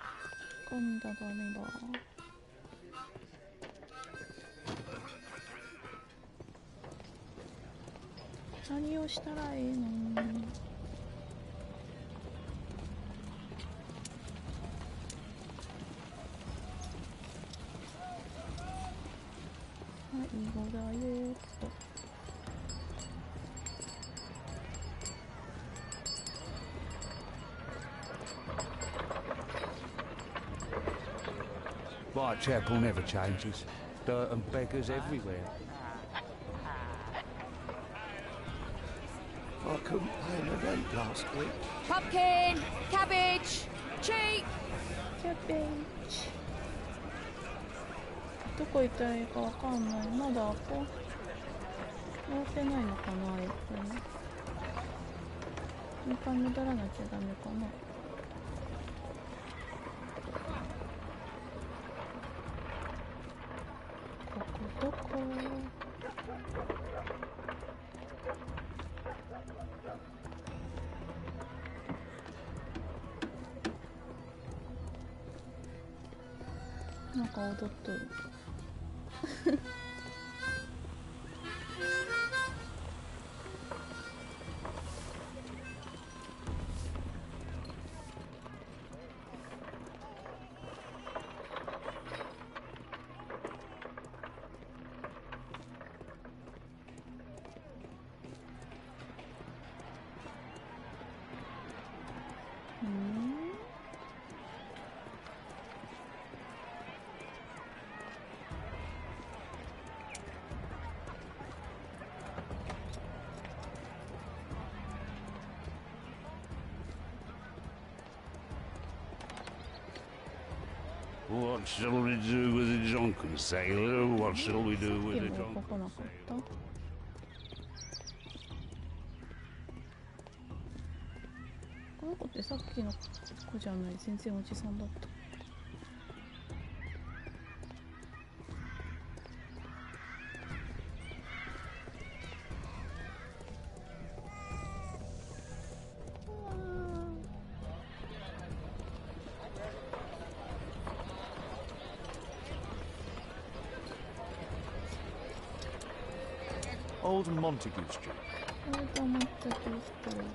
今度だねば。何をしたらいいの？囲碁だよっと。Whitechapel never changes. Dirt and beggars everywhere. I couldn't pay my rent last week. Pumpkin! Cabbage! Cheap! Cabbage. どこ行ったらいいかわかんない。まだ開いてないのかな、やっぱり。もう一回戻らなきゃダメかな。ここどこ？なんか踊っとる。What shall we do with a drunken sailor? What shall we do with a drunken sailor? この子ってさっきの子じゃない、全然おじさんだった。Old Montague Street. Old Montague Street.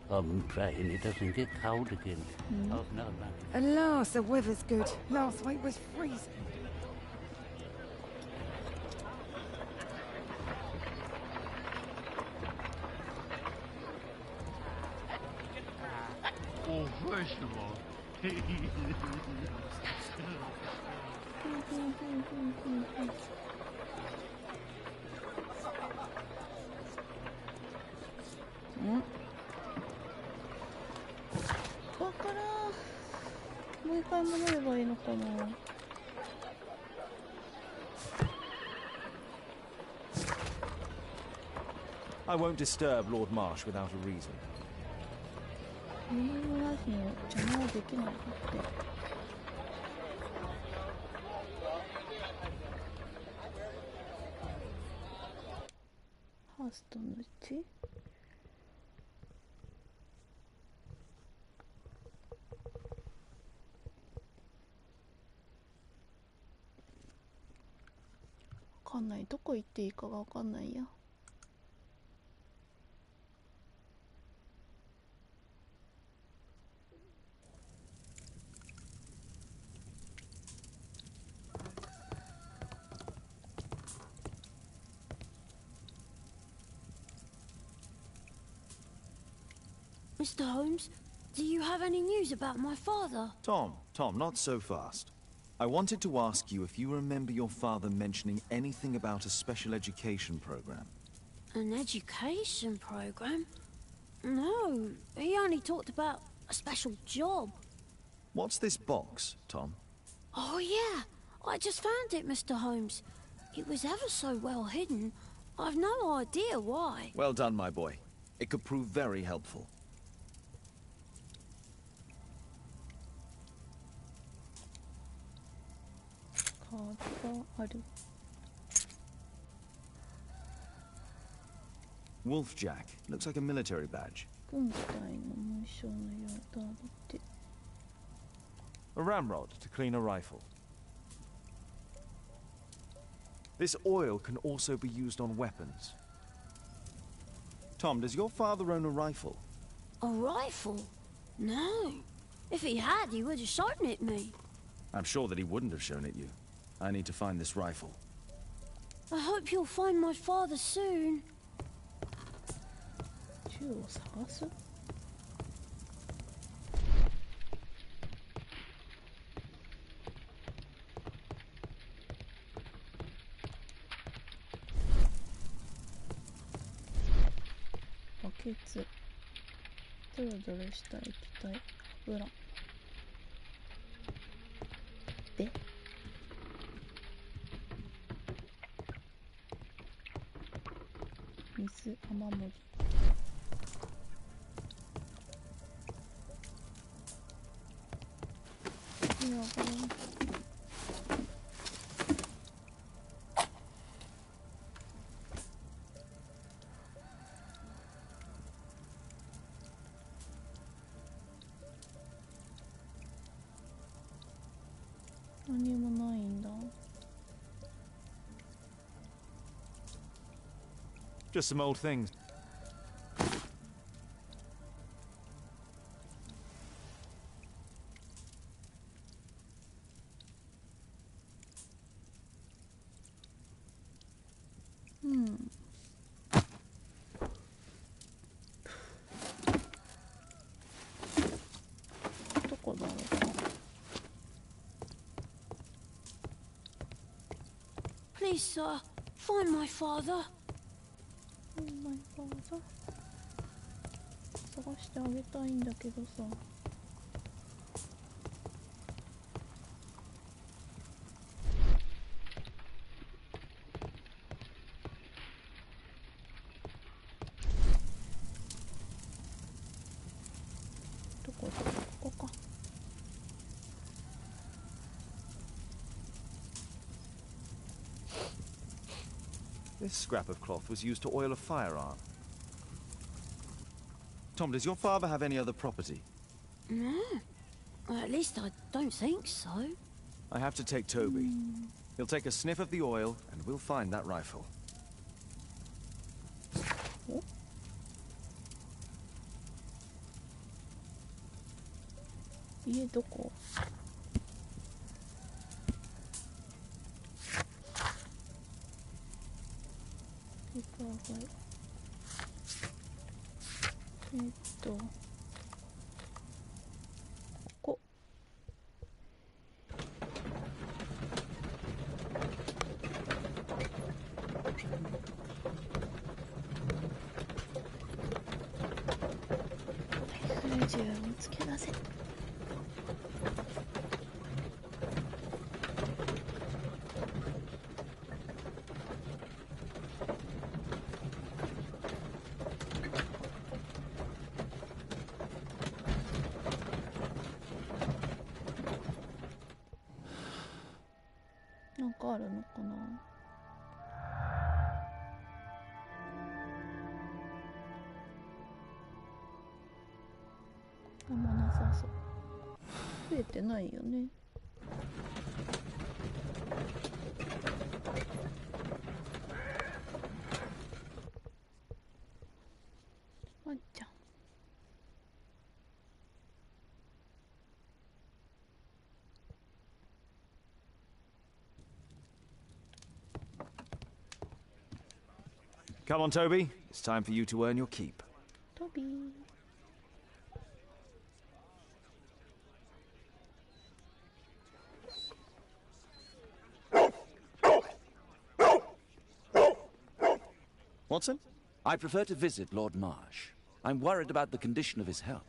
I'm praying it doesn't get cold again. Oh, no, no. Alas, the weather's good. Last week was freezing. Well, first of all,ここからもう一回戻ればいいのかな。I won't disturb Lord Marsh without a reason. 何もなしに邪魔はできないのって。ハーストのうちわかんない。どこ行っていいかがわかんないや。Mr. Holmes, do you have any news about my father? Tom, not so fast. I wanted to ask you if you remember your father mentioning anything about a special education program. An education program? No, he only talked about a special job. What's this box, Tom? Oh yeah, I just found it, Mr. Holmes. It was ever so well hidden. I've no idea why. Well done, my boy. It could prove very helpful. Wolfjack. Looks like a military badge. A ramrod to clean a rifle. This oil can also be used on weapons. Tom, does your father own a rifle? A rifle? No. If he had, he would have shown it me. I'm sure that he wouldn't have shown it you. I need to find this rifle. I hope you'll find my father soon. 銃を探す？バケツ、ドロドロした液体、油で水、雨漏り。やばい。何もないんだ。Just some old things. Please, sir, find my father. わしてあげたいんだけどさ。どこだ、ここか。This scrap of cloth was used to oil a firearm. Tom, does your father have any other property? No. Well, at least I don't think so. I have to take Toby. He'll take a sniff of the oil, and we'll find that rifle. お、家どこ？ペーパーファイル。ここ。ライフル銃をつけ出せ。なんかあるのかな。あんまなさそう。増えてないよね。ワンちゃん。Come on, Toby. It's time for you to earn your keep. トビー。Watson? I prefer to visit Lord Marsh. I'm worried about the condition of his health.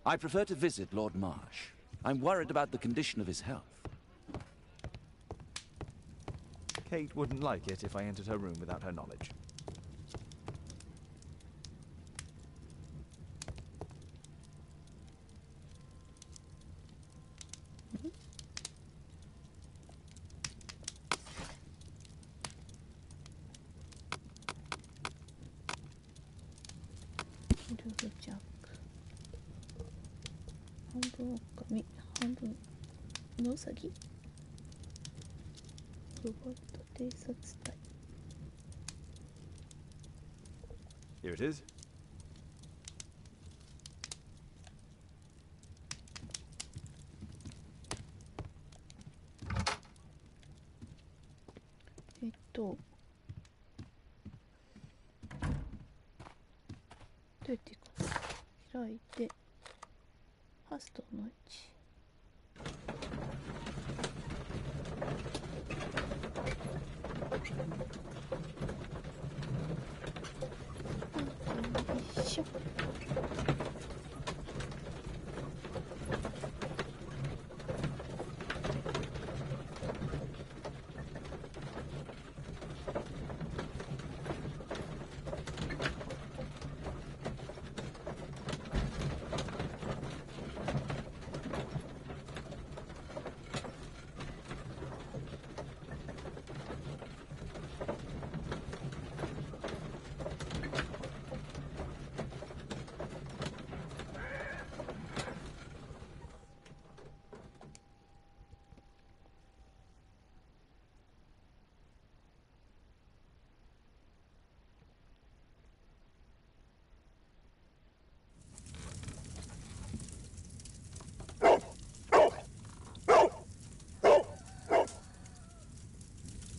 I prefer to visit Lord Marsh. I'm worried about the condition of his health. Kate wouldn't like it if I entered her room without her knowledge.ジャック。半分狼、半分ノウサギ。ロボット偵察隊。Here it is. どうやっていくの？開いてファストの位置。よいしょ。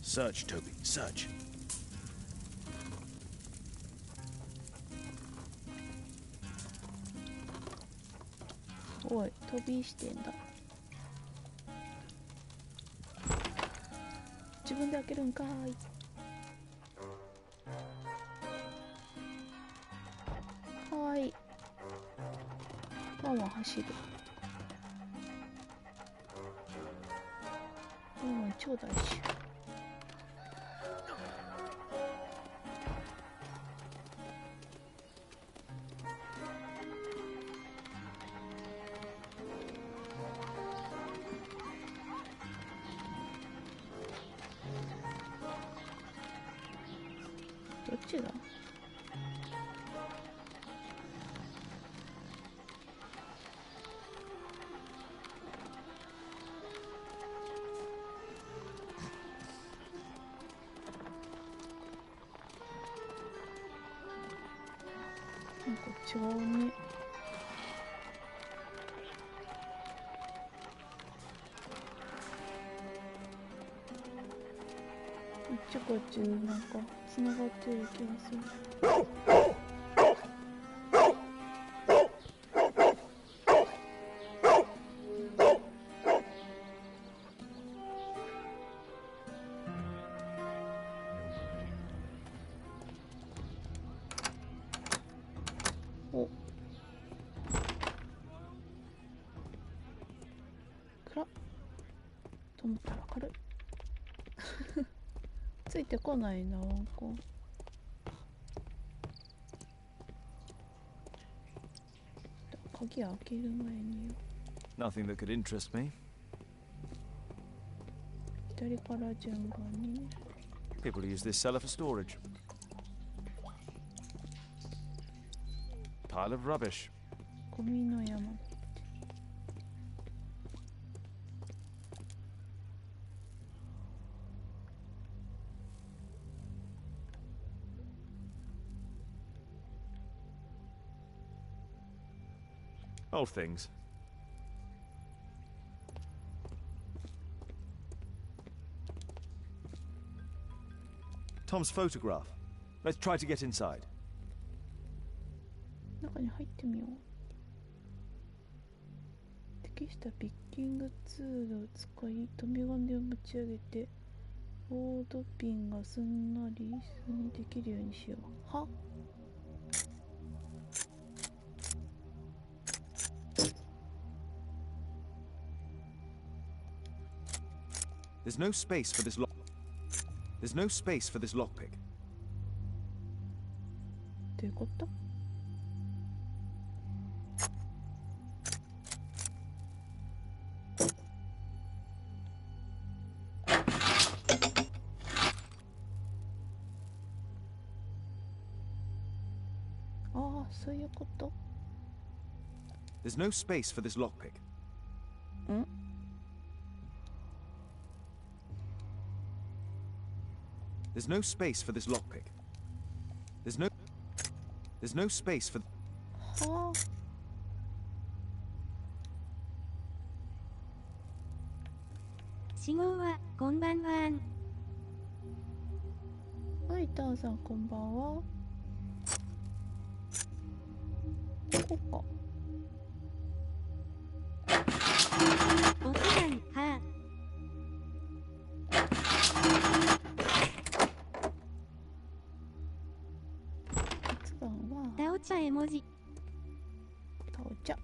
Search, Toby, search. おい、飛びしてんだ。自分で開けるんかーい。はワンワン走る。ワンワン超大事。どっちだ？なんか違うね。あっちこっちなんかつながってる気がする。お、暗っと思ったら軽い。ついてこないな、ワンコ。鍵開ける前によ。 Nothing that could interest me. 左から順番にね。 People use this cellar for storage. Pile of rubbish. ゴミの山。Old things. Tom's photograph. Let's try to get inside. 中に入ってみよう。適したピッキングツールを使い、留め金を持ち上げて、ボードピンがすんなり椅子にできるようにしよう。は？ There's no space for this lock. There's no space for this lockpick. どういうこと？ああ、そういうこと。 There's no space for this lockpick. ん？There's no space for this lockpick. There's no space for. はあ。信号はこんばんは。はい、ターさんこんばんは。ここか。ボスさん、はあ。タオチャ絵文字。タオチャ。こ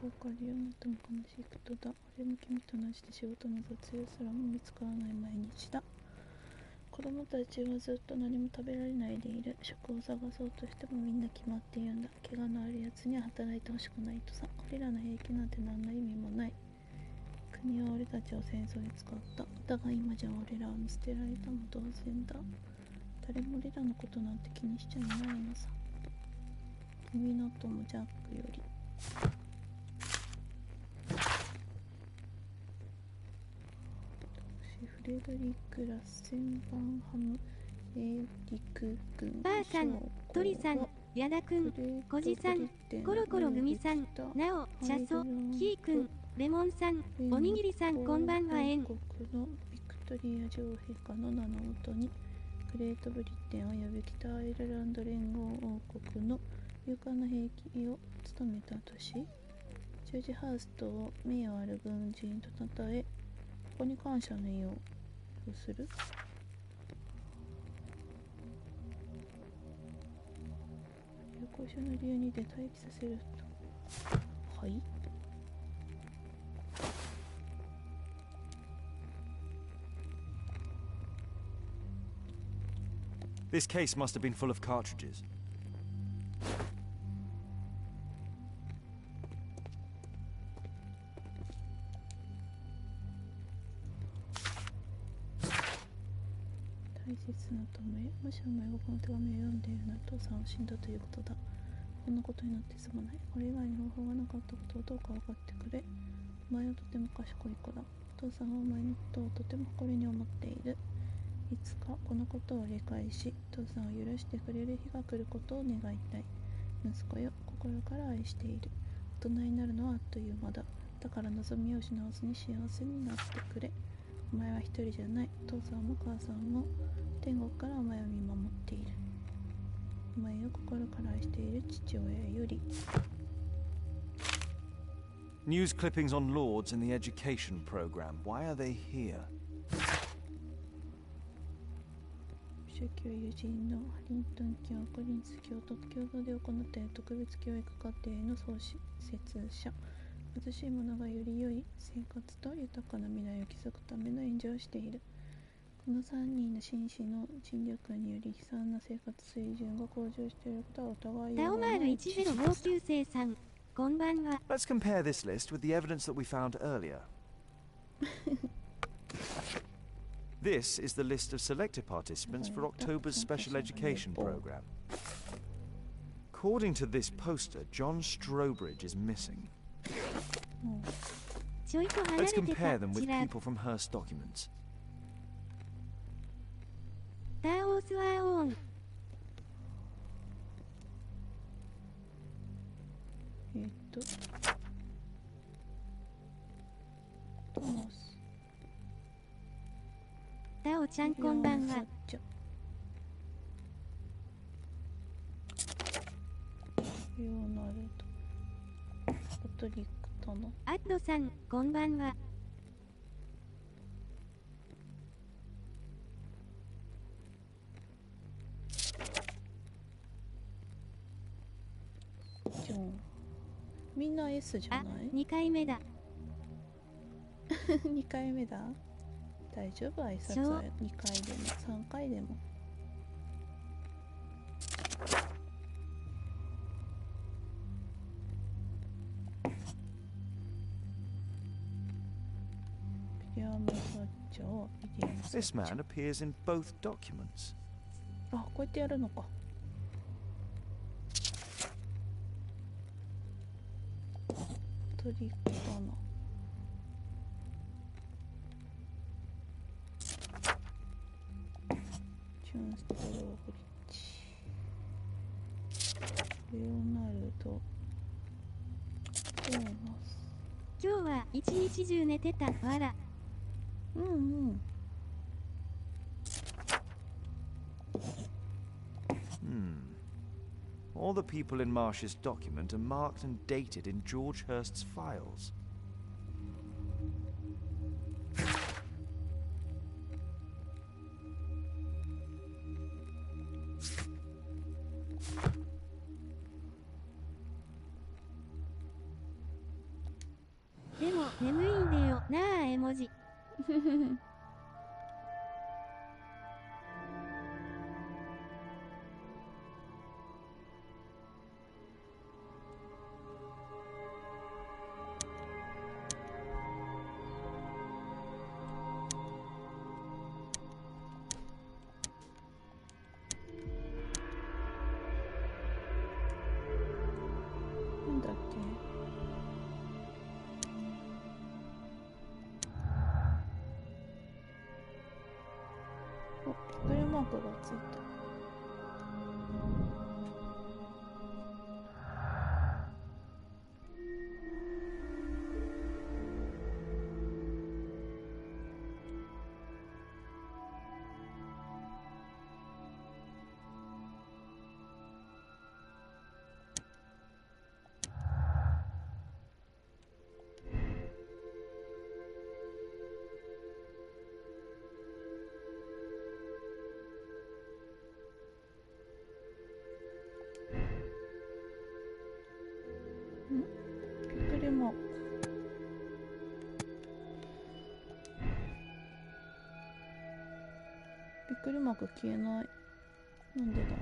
うかりあなたも悲しいことだ。俺も君と同じで仕事の雑用すらも見つからない毎日だ。子供たちはずっと何も食べられないでいる。職を探そうとしてもみんな決まっているんだ。怪我のあるやつには働いてほしくないとさ。俺らの兵器なんて何の意味もない。国は俺たちを戦争に使った。だが今じゃ俺らは見捨てられたも同然だ。誰も俺らのことなんて気にしちゃいないのさ。君の友ジャックより。フレドリック・ラッセンバンハム、エリク君、ばあさん、トリさん、矢田くん、小路さん、コロコロ組さん、なお、シャソ、キーくん、レモンさん、おにぎりさん、こんばんはえん。韓国のビクトリア女王陛下の名のもとに、グレートブリテン及び北アイルランド連合王国の勇敢な兵器を務めた年、ジョージ・ハーストを名誉ある軍人とたたえ、ここに感謝の意をする。交渉の理由にて待機させると。はい。This case must have been full of cartridges.大切な友へ、もしお前がこの手紙を読んでいるなら父さんは死んだということだ。こんなことになってすまない。これ以外に方法がなかったことをどうか分かってくれ。お前はとても賢い子だ。お父さんはお前のことをとても誇りに思っている。いつかこのことを理解し、父さんを許してくれる日が来ることを願いたい。息子よ、心から愛している。大人になるのはあっという間だ。だから望みを失わずに幸せになってくれ。お前は一人じゃない。父さんも母さんも天国からお前を見守っている。お前を心から愛している父親より。News clippings on Lords in the education program. Why are they here? 主教友人のハリントン教国立教と共同で行っている特別教育課程の創設者。貧しい者がより良い生活と豊かな未来を築くための援助をしている。この3人の紳士の尽力により悲惨な生活水準が向上していることは疑いようがない。ダオマール1059世さん、こんばんは。Let's compare this list with the evidence that we found earlier. This is the list of selected participants for October's special education program. According to this poster, John Strobridge is missing. Let's compare them with people from Hearst documents. ダーオースワーオン。トマス。ダオちゃんこんばんは。レオナルド。パトリックトノ。アッドさん、こんばんは。ジョン。みんな S じゃない？ 2回目だ。2回目だ。大丈夫、挨拶は2回でも3回でも。This man appears in both documents. あ、こうやってやるのか。トリックだな。ジョン・ストローブリッジ。レオナルド。トーマス。今日は一日中寝てた。わら。うんうん。All the people in Marsh's document are marked and dated in George Hurst's files.「でも眠いんでよなあ絵文字」なんだっけ。お、ピクルマークがついた。びっくりマーク消えない。なんでだ。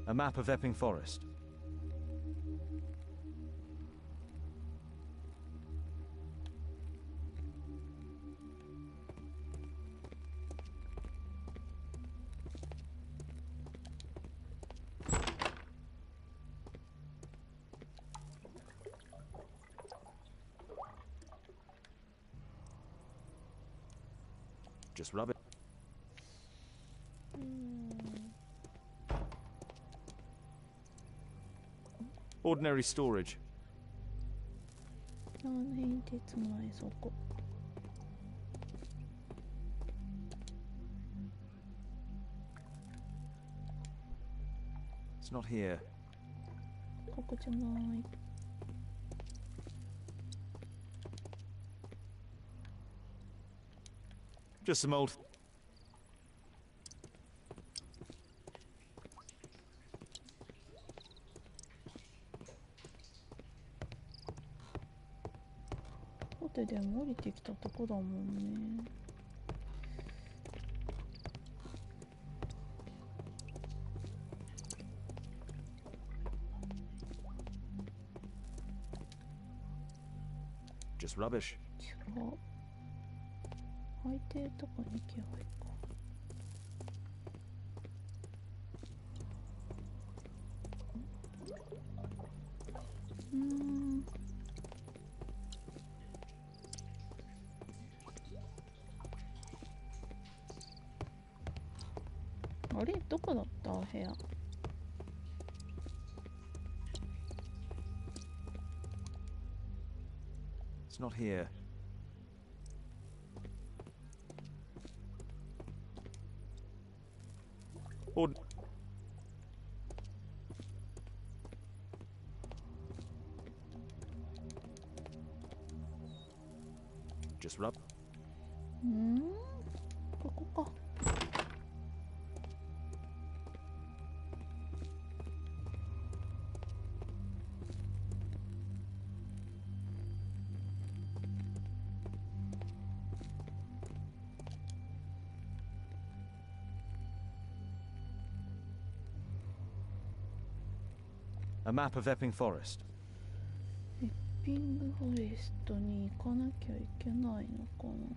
A map of Epping Forest. Just rub it. Ordinary storage. 変鉄前そこ。It's not here. ここじゃない。Just some old.ホテルでも降りてきたとこだもんね。Just rubbish. 違う。海底とかに行けばいいか。あれどこだった部屋。It's not here. Just rub. ここか。A map of Epping Forest. エッピングフォレストに行かなきゃいけないのかな。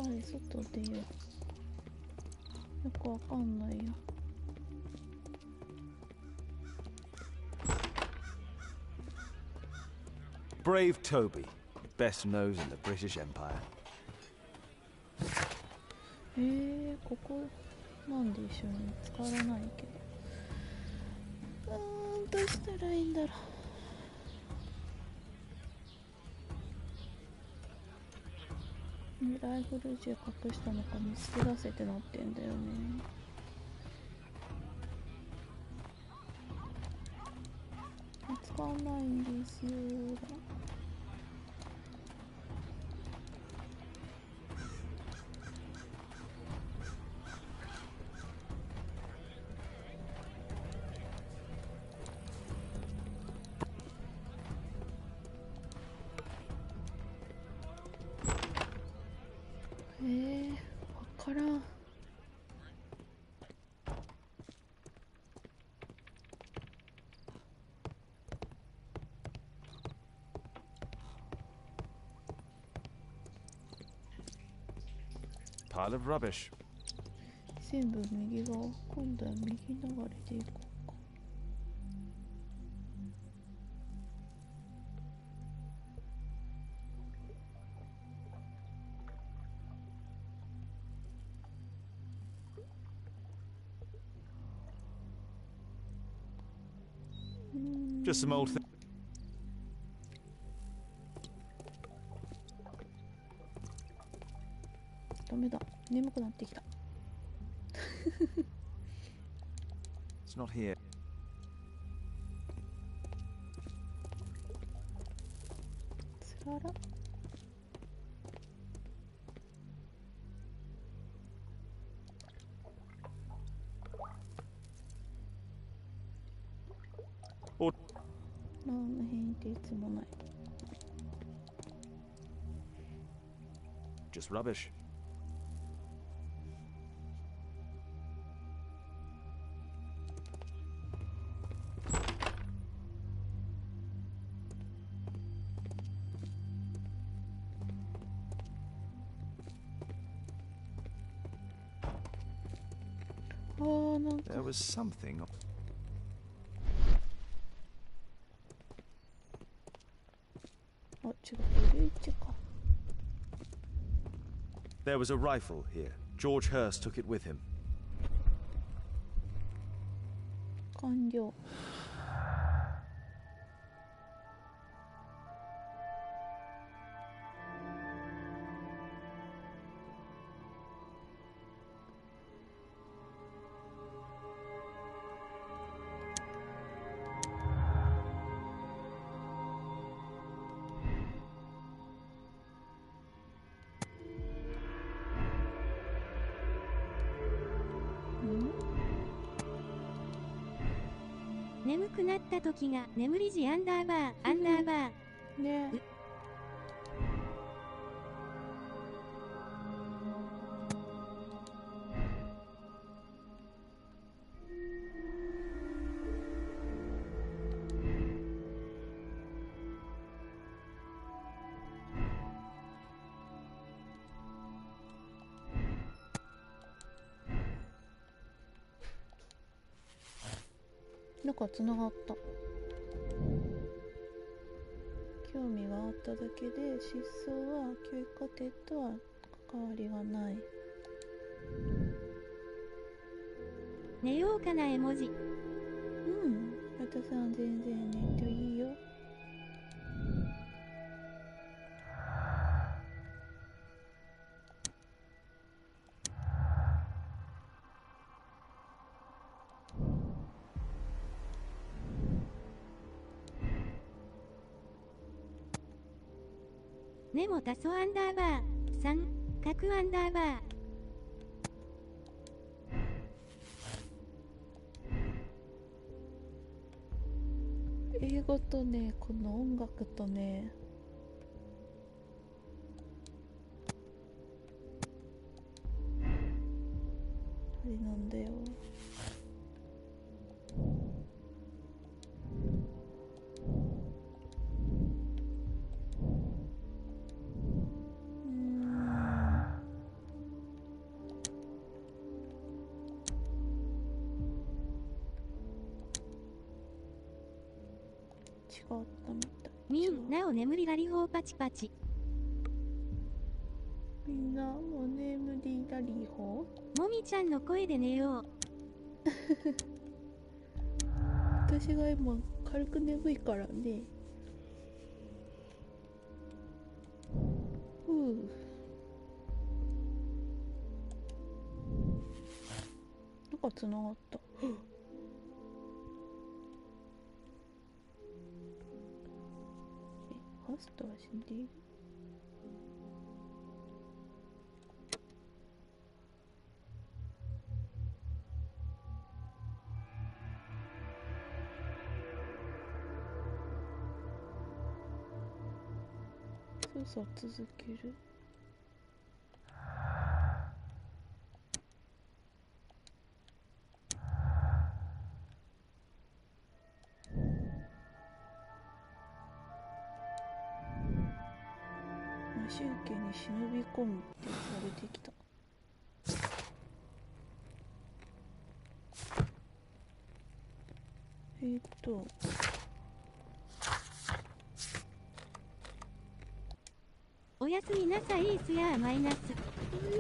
外出よう。よくわかんないよ。Brave Toby, best nose in the British Empire. ここなんで一緒に使わないけど。どうしたらいいんだろう。ライフル銃隠したのか見つけ出せってなってんだよね。かないんですよ。わからん。Pile of rubbish. 全部右側。今度は右流れでいこうか。Just some old things. ダメだ。眠くなってきた。It's not here. つらら。お。何の辺っていつもない。Just rubbish. There was something. There was a rifle here. George Hurst took it with him. 完了。眠くなった時が眠り時アンダーバーアンダーバーね。なんかつながった。興味があっただけで失踪は教育過程とは関わりがない。寝ようかな絵文字。うん、私は全然寝ていいよ。ネモタソアンダーバー3角アンダーバー。英語とね、この音楽とね、あれなんだよ。違ったみたい。みんなお眠りラリホーパチパチ。みんなお眠りラリホー。もみちゃんの声で寝よう。私が今軽く眠いからね。なんかつながった。ストは死んでいる。操作を続ける。魔宗家に忍び込むって言われてきた。おやすみなさいスヤーマイナス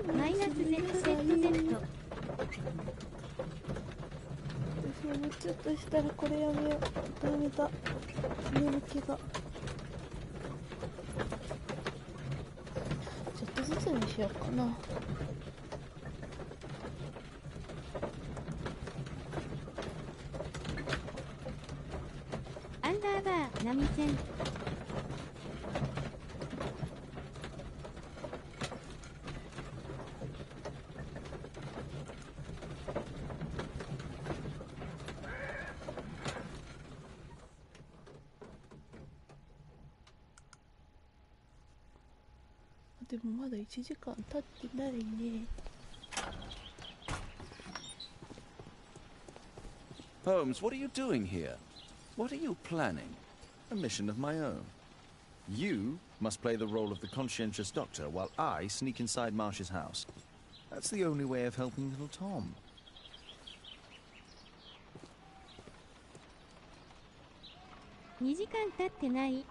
ZZZ。 もうちょっとしたらこれやめよう。ダメだ、眠気が。ちょっとずつにしようかな。アンダーバー波線。でもまだ1時間経ってないね。Holmes, what are you doing here? What are you planning? A mission of my own. You must play the role of the conscientious doctor while I sneak inside Marsh's house. That's the only way of helping little Tom. 2時間経ってない。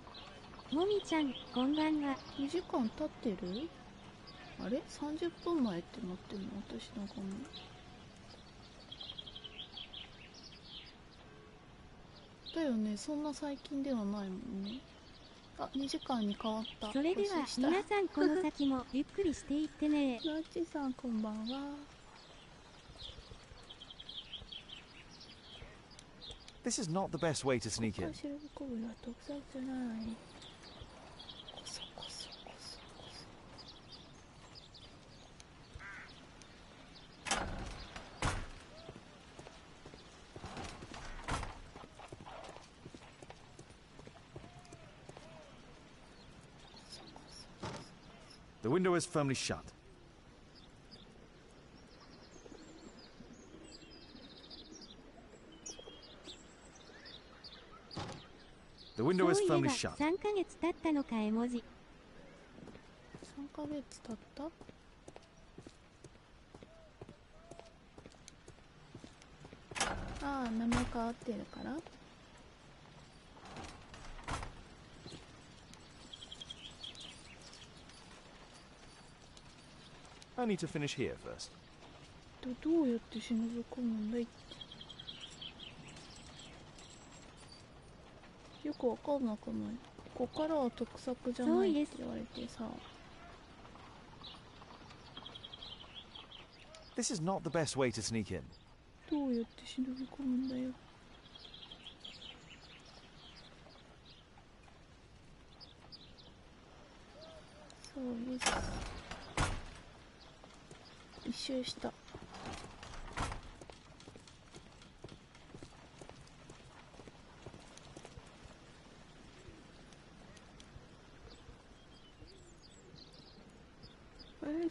もみちゃん、こんばんは。2時間経ってる？あれ ?30 分前ってなってるの私の画面。だよね、そんな最近ではないもんね。あ、2時間に変わった。それでは皆さんこの先もゆっくりしていってね。なっちさんこんばんは。This is not the best way to sneak in. 白ぶこぶは特撮じゃない。こそこそこそこそ。The window is firmly shut. The window is firmly shut. 3ヶ月経ったのか絵文字。3ヶ月経った？ああ、名前変わってるから。I need to finish here first. どうやって忍び込むんだいって。よくわかんなくない？ここからは特作じゃないって言われてさ。This is not the best way to sneak in. どうやって忍び込むんだよ。そうです。一周した。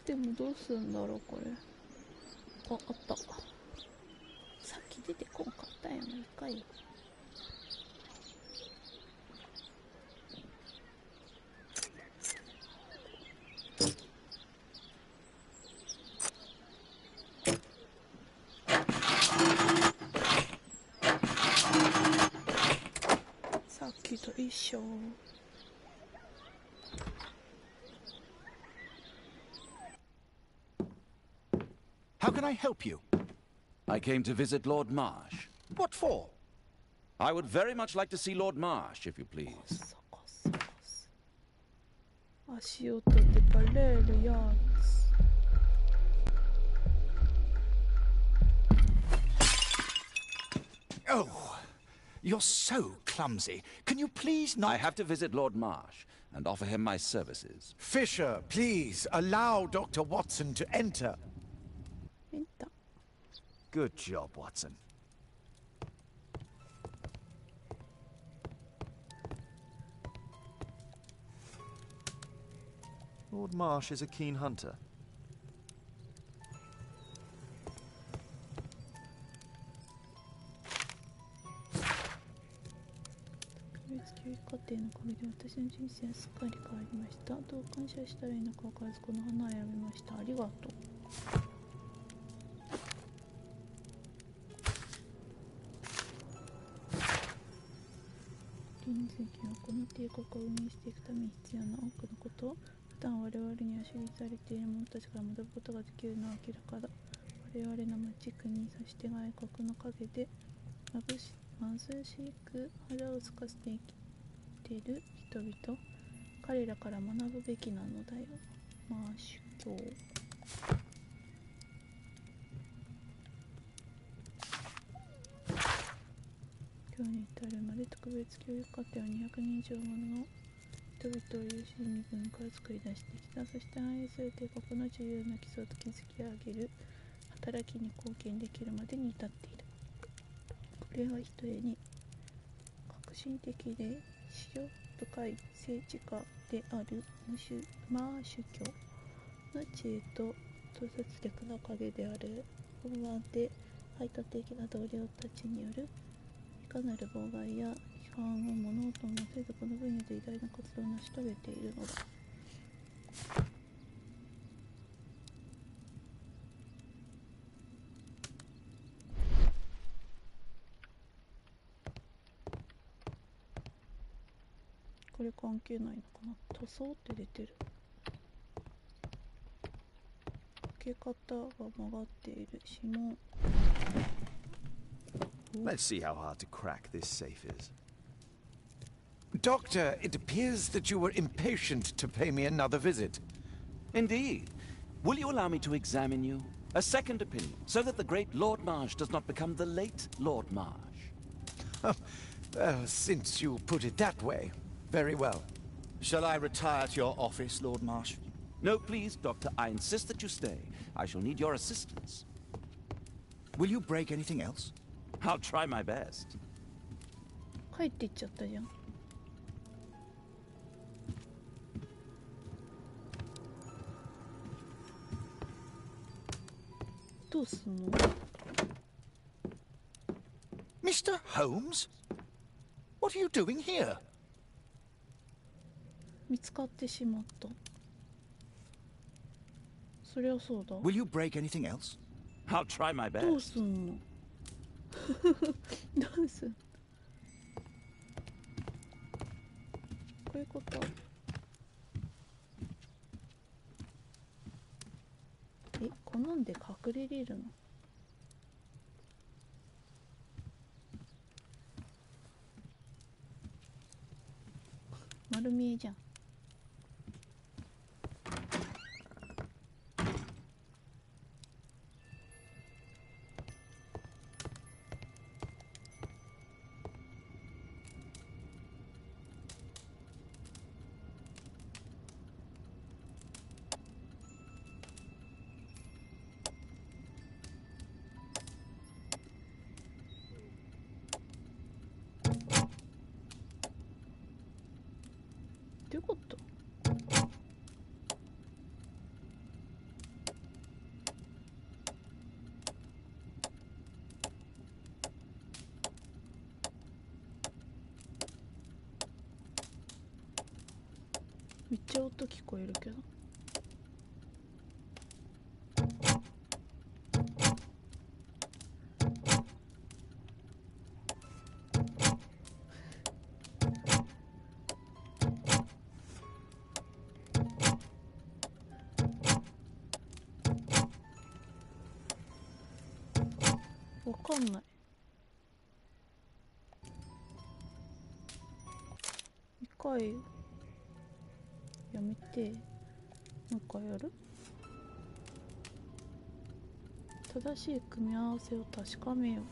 でもどうすんだろうこれ。あった。さっき出てこんかったよね、一回。さっきと一緒。How can I help you? I came to visit Lord Marsh. What for? I would very much like to see Lord Marsh, if you please. 足音でバレるやつ。Oh, you're so clumsy. Can you please not? I have to visit Lord Marsh. and offer him my services. Fisher, please allow Dr. Watson to enter. Good job, Watson. Lord Marsh is a keen hunter.家庭のおかげで私の人生はすっかり変わりました。どう感謝したらいいのか分からずこの花を選びました。ありがとう。臨時はこの帝国を運営していくために必要な多くのことを普段我々には守備されている者たちから学ぶことができるのは明らかだ。我々の町国そして外国の陰で貧しく腹を空かせて生きている人々、彼らから学ぶべきなのだよ。まあ宗教今日に至るまで特別教育課程は200人以上もの人々を有志に分から作り出してきた。そして繁栄する帝国の重要な基礎と築き上げる働きに貢献できるまでに至っている。これはひとえに革新的で史上深い政治家であるマーシュ教の知恵と統率力のおかげである。本案で排他的な同僚たちによるいかなる妨害や批判を物音もせずこの分野で偉大な活動を成し遂げているのだ。これ関係ないのかな。塗装って出てる。開け方が曲がっている。指紋。Let's see how hard to crack this safe is. Doctor, it appears that you were impatient to pay me another visit. Indeed. Will you allow me to examine you? A second opinion, so that the great Lord Marsh does not become the late Lord Marsh. Well, since you put it that way, very well. Shall I retire to your office, Lord Marsh? No, please, Doctor. I insist that you stay. I shall need your assistance. Will you break anything else? I'll try my best. 帰っていっちゃったじゃん。どうすんの？ Mr. Holmes? What are you doing here? 見つかってしまった。そりゃそうだ。 Will you break anything else? I'll try my best. どうすんの？どうすんの？こういうこと。好んで隠れれるの？丸見えじゃん。どういうこと？めっちゃ音聞こえるけど。わかんない。一回やめてもう一回やる？正しい組み合わせを確かめよう。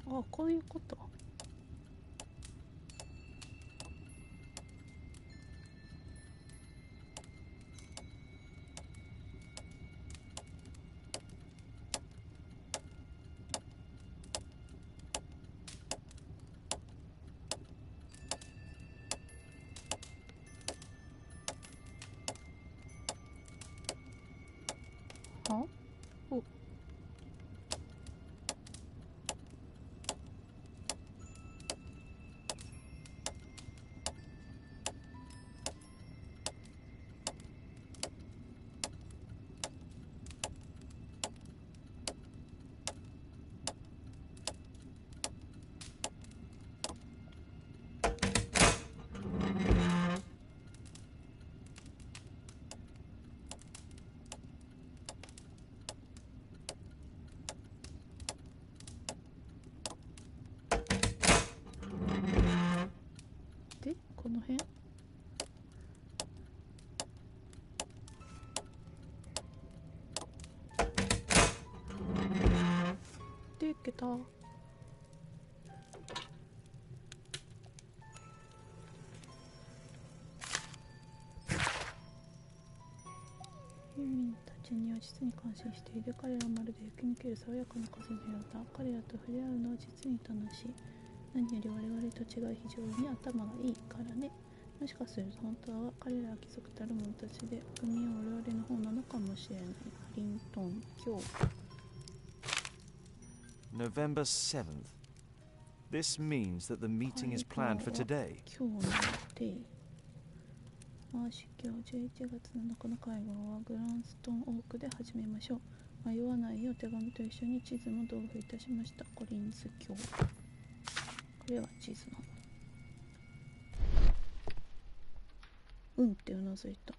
あ、こういうこと。あ、お。で、この辺で、いけた。ユーミンたちには実に感心している。彼らはまるで吹き抜ける爽やかな風のようだ。彼らと触れ合うのは実に楽しい。何より我々と違い非常に頭がいいからね。もしかすると本当は彼らは貴族たる者たちで、国は我々の方なのかもしれない。ハリントン教。November 7th. This means that the meeting is planned for today. 今日のデイ。マーシュ教11月7日の会合はグランストンオークで始めましょう。迷わないよう手紙と一緒に地図も同封いたしました。コリンズ教。これは地図なの。うんってうなずいた。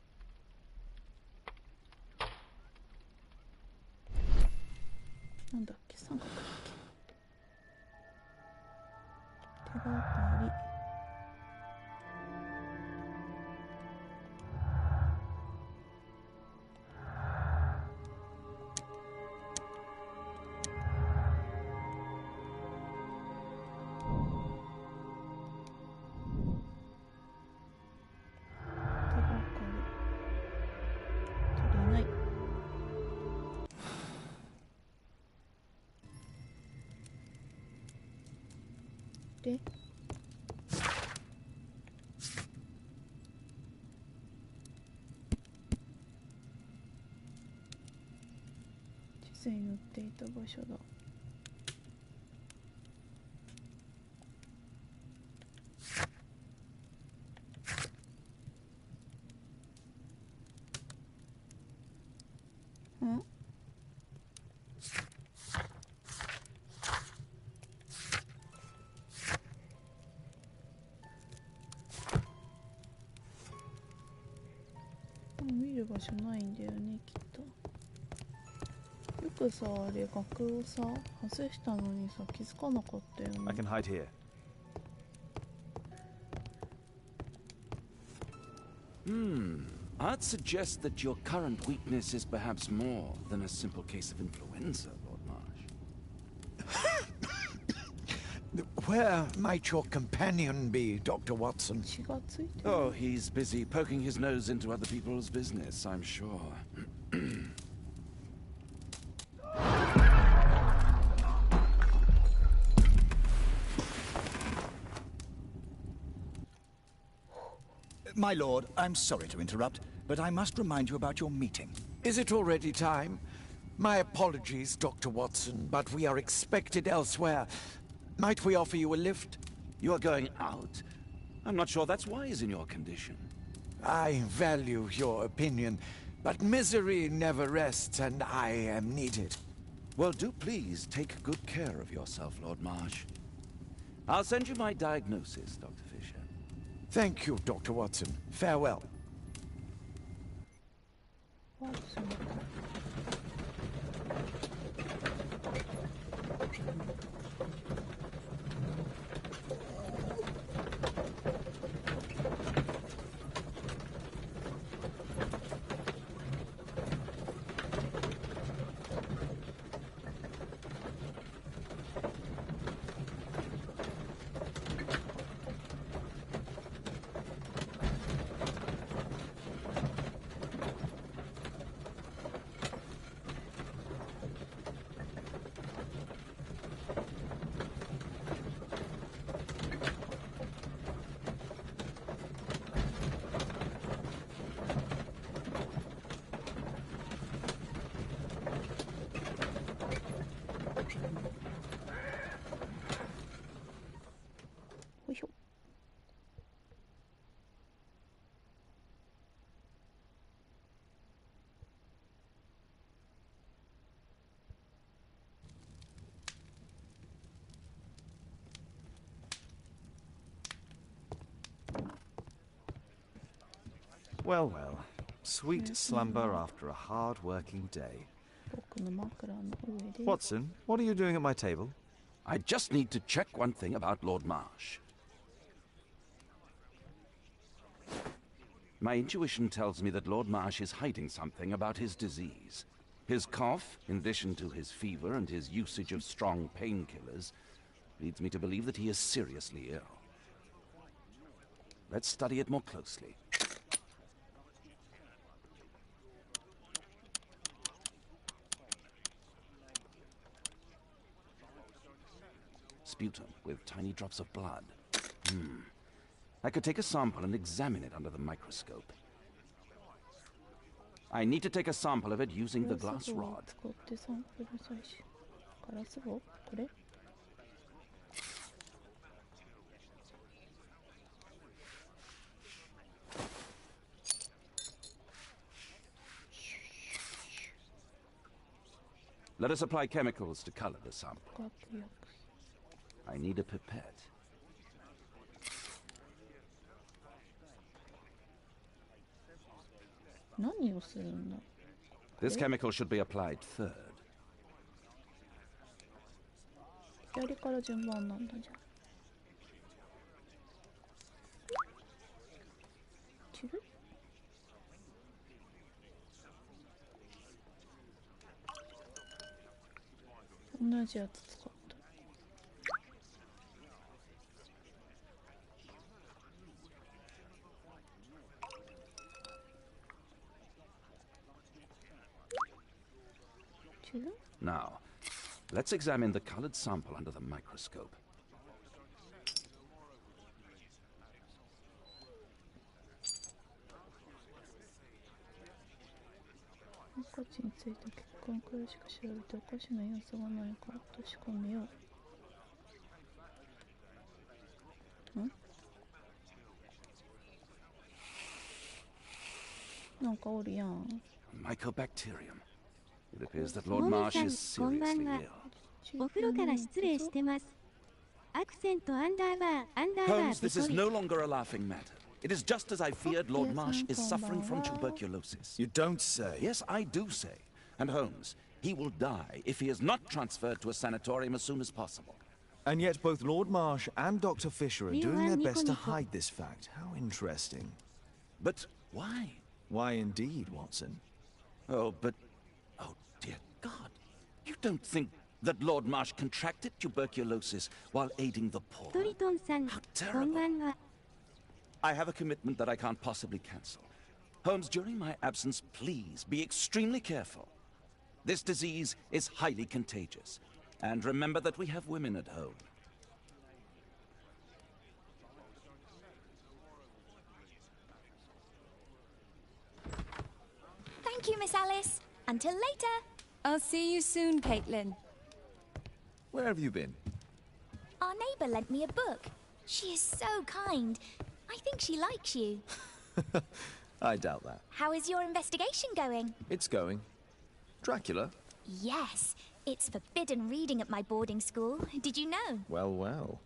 なんだっけ、三角だっけ。手がかり。で、地図に載っていた場所だ。ん？見る場所ないんだよね、きっと。よくさ、あれ額をさ外したのにさ気づかなかったよね。 I can hide here. I'd suggest that your current weakness is perhaps more than a simple case of influenza, Lord Marsh. Where might your companion be, Dr. Watson? Oh, he's busy poking his nose into other people's business, I'm sure. My lord, I'm sorry to interrupt, but I must remind you about your meeting. Is it already time? My apologies, Dr. Watson, but we are expected elsewhere. Might we offer you a lift? You are going out? I'm not sure that's wise in your condition. I value your opinion, but misery never rests, and I am needed. Well, do please take good care of yourself, Lord Marsh. I'll send you my diagnosis, Dr. Fisher. Thank you, Dr. Watson. Farewell. Watson. Well, well. Sweet slumber after a hard-working day. 僕の枕の上で Watson, what are you doing at my table? I just need to check one thing about Lord Marsh. My intuition tells me that Lord Marsh is hiding something about his disease. His cough, in addition to his fever and his usage of strong painkillers, leads me to believe that he is seriously ill. Let's study it more closely. Sputum with tiny drops of blood. I could take a sample and examine it under the microscope. I need to take a sample of it using the glass rod. 使ってサンプル採取。ガラス棒？これ？ Let us apply chemicals to color the sample. I need a pipette. 何をするんだ？ This chemical should be applied third. 左から順番なんだじゃん。違う？同じやつ使った。違う？ Now, let's examine the colored sample under the microscope. 赤字について血管からしか調べておかしな要素がないか確かめよう。なんかおるやん。Mycobacterium. It appears that Lord Marsh is seriously ill. お風呂から失礼してます。アクセントアンダーバーアンダーバー Holmes, this is no longer a laughing matter. It is just as I feared. Lord Marsh is suffering from tuberculosis. You don't say. Yes, I do say. And Holmes, he will die if he is not transferred to a sanatorium as soon as possible. And yet both Lord Marsh and Dr. Fisher are doing their best to hide this fact. How interesting. But why? Why indeed, Watson? Oh, but... Oh, dear God. You don't think that Lord Marsh contracted tuberculosis while aiding the poor? トリトンさん、こんばんは。I have a commitment that I can't possibly cancel. Holmes, during my absence, please be extremely careful. This disease is highly contagious. And remember that we have women at home. Thank you, Miss Alice. Until later. I'll see you soon, Caitlin. Where have you been? Our neighbour lent me a book. She is so kind. I think she likes you. I doubt that. How is your investigation going? It's going. Dracula? Yes. It's forbidden reading at my boarding school. Did you know? Well, well.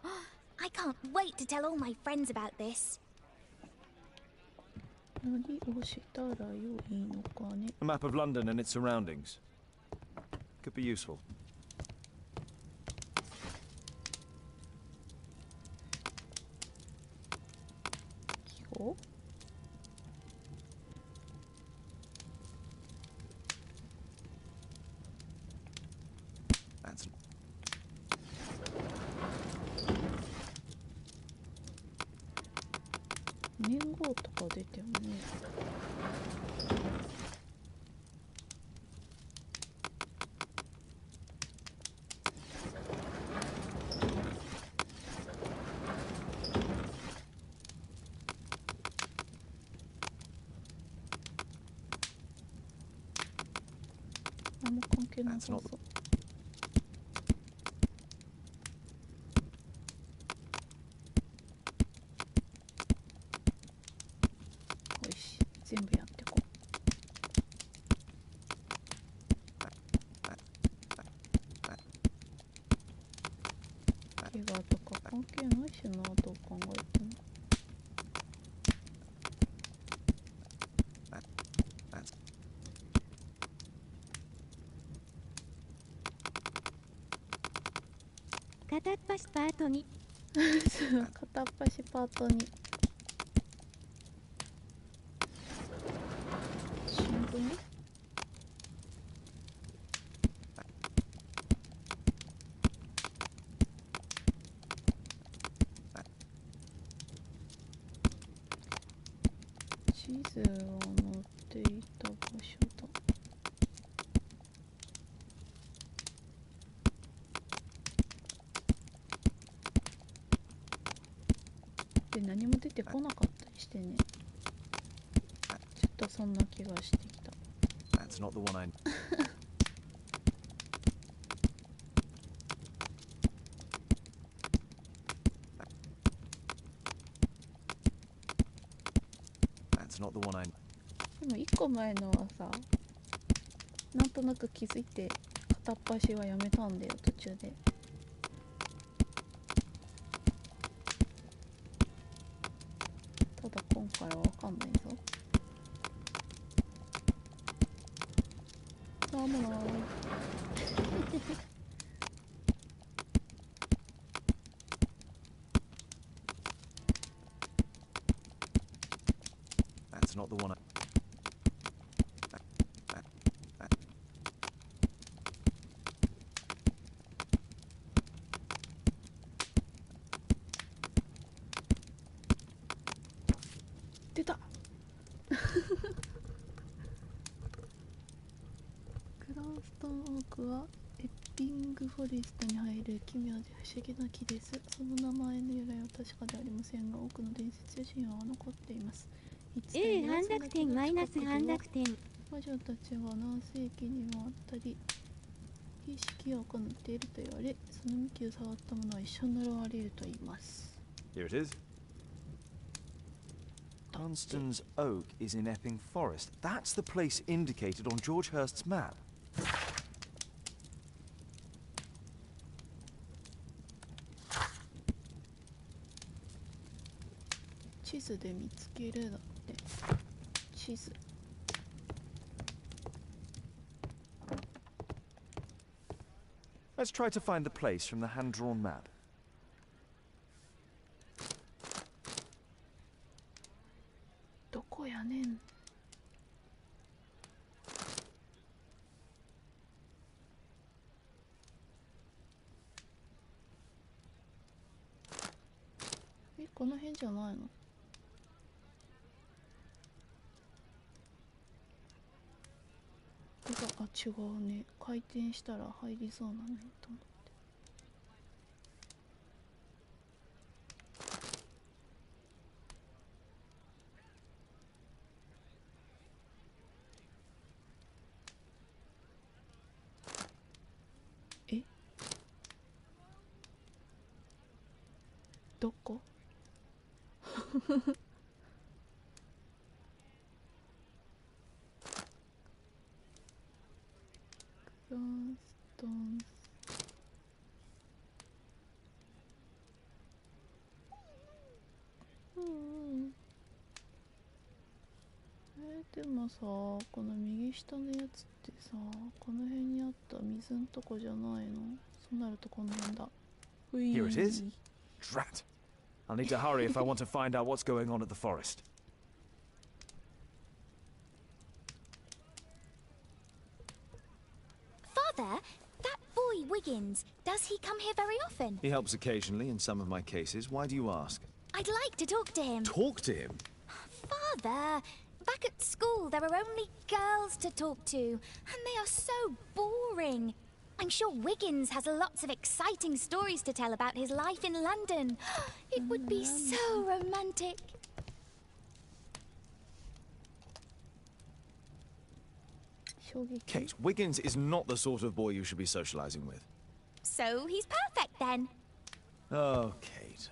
I can't wait to tell all my friends about this. 何をしたらよいのかね。 A map of London and its surroundings. Could be useful. 記号？ That's... 年号とか出てもね。あんま関係なさそう。全部やってこう。怪我とか関係ないしな、どう考えても。片っ端パート2。片っ端パート2。新聞？地図が載っていた場所だ。で、何も出てこなかったりしてね。ちょっとそんな気がしてきた。That's not the one I... That's not the one I... でも1個前のはさ、なんとなく気づいて片っ端はやめたんだよ、途中で。ただ今回はわかんないぞ。あ、もうThat's not the one I... 出たクラウストンオークはエッピングフォレストに入る奇妙で不思議な木です。その名前の由来は確かではありませんが、多くの伝説や神話は残っています。半濁点マイナス半濁点。魔女たちは何世紀にもあったり儀式を行っていると言われ、その幹を触った者は一生呪われると言います。 Here it is. Dunstan's Oak is in Epping Forest. That's the place indicated on George Hurst's map. 地図で見つけるだって。地図。Let's try to find the place from the hand-drawn map. どこやねん。この辺じゃないの？あ、違うね。回転したら入りそうなねと思って。え？どこ？クラストンでもさ、この右下のやつってさ、この辺にあった水んとこじゃないの？そうなるとこの辺だ。Here it is. Drat. I'll need to hurry if I want to find out what's going on at the forest. Father, that boy Wiggins, does he come here very often? He helps occasionally in some of my cases. Why do you ask? I'd like to talk to him. Talk to him? Father, back at school there are only girls to talk to, and they are so boring. I'm sure Wiggins has lots of exciting stories to tell about his life in London. It would be so romantic. Kate, Wiggins is not the sort of boy you should be socializing with. So he's perfect then. Oh, Kate.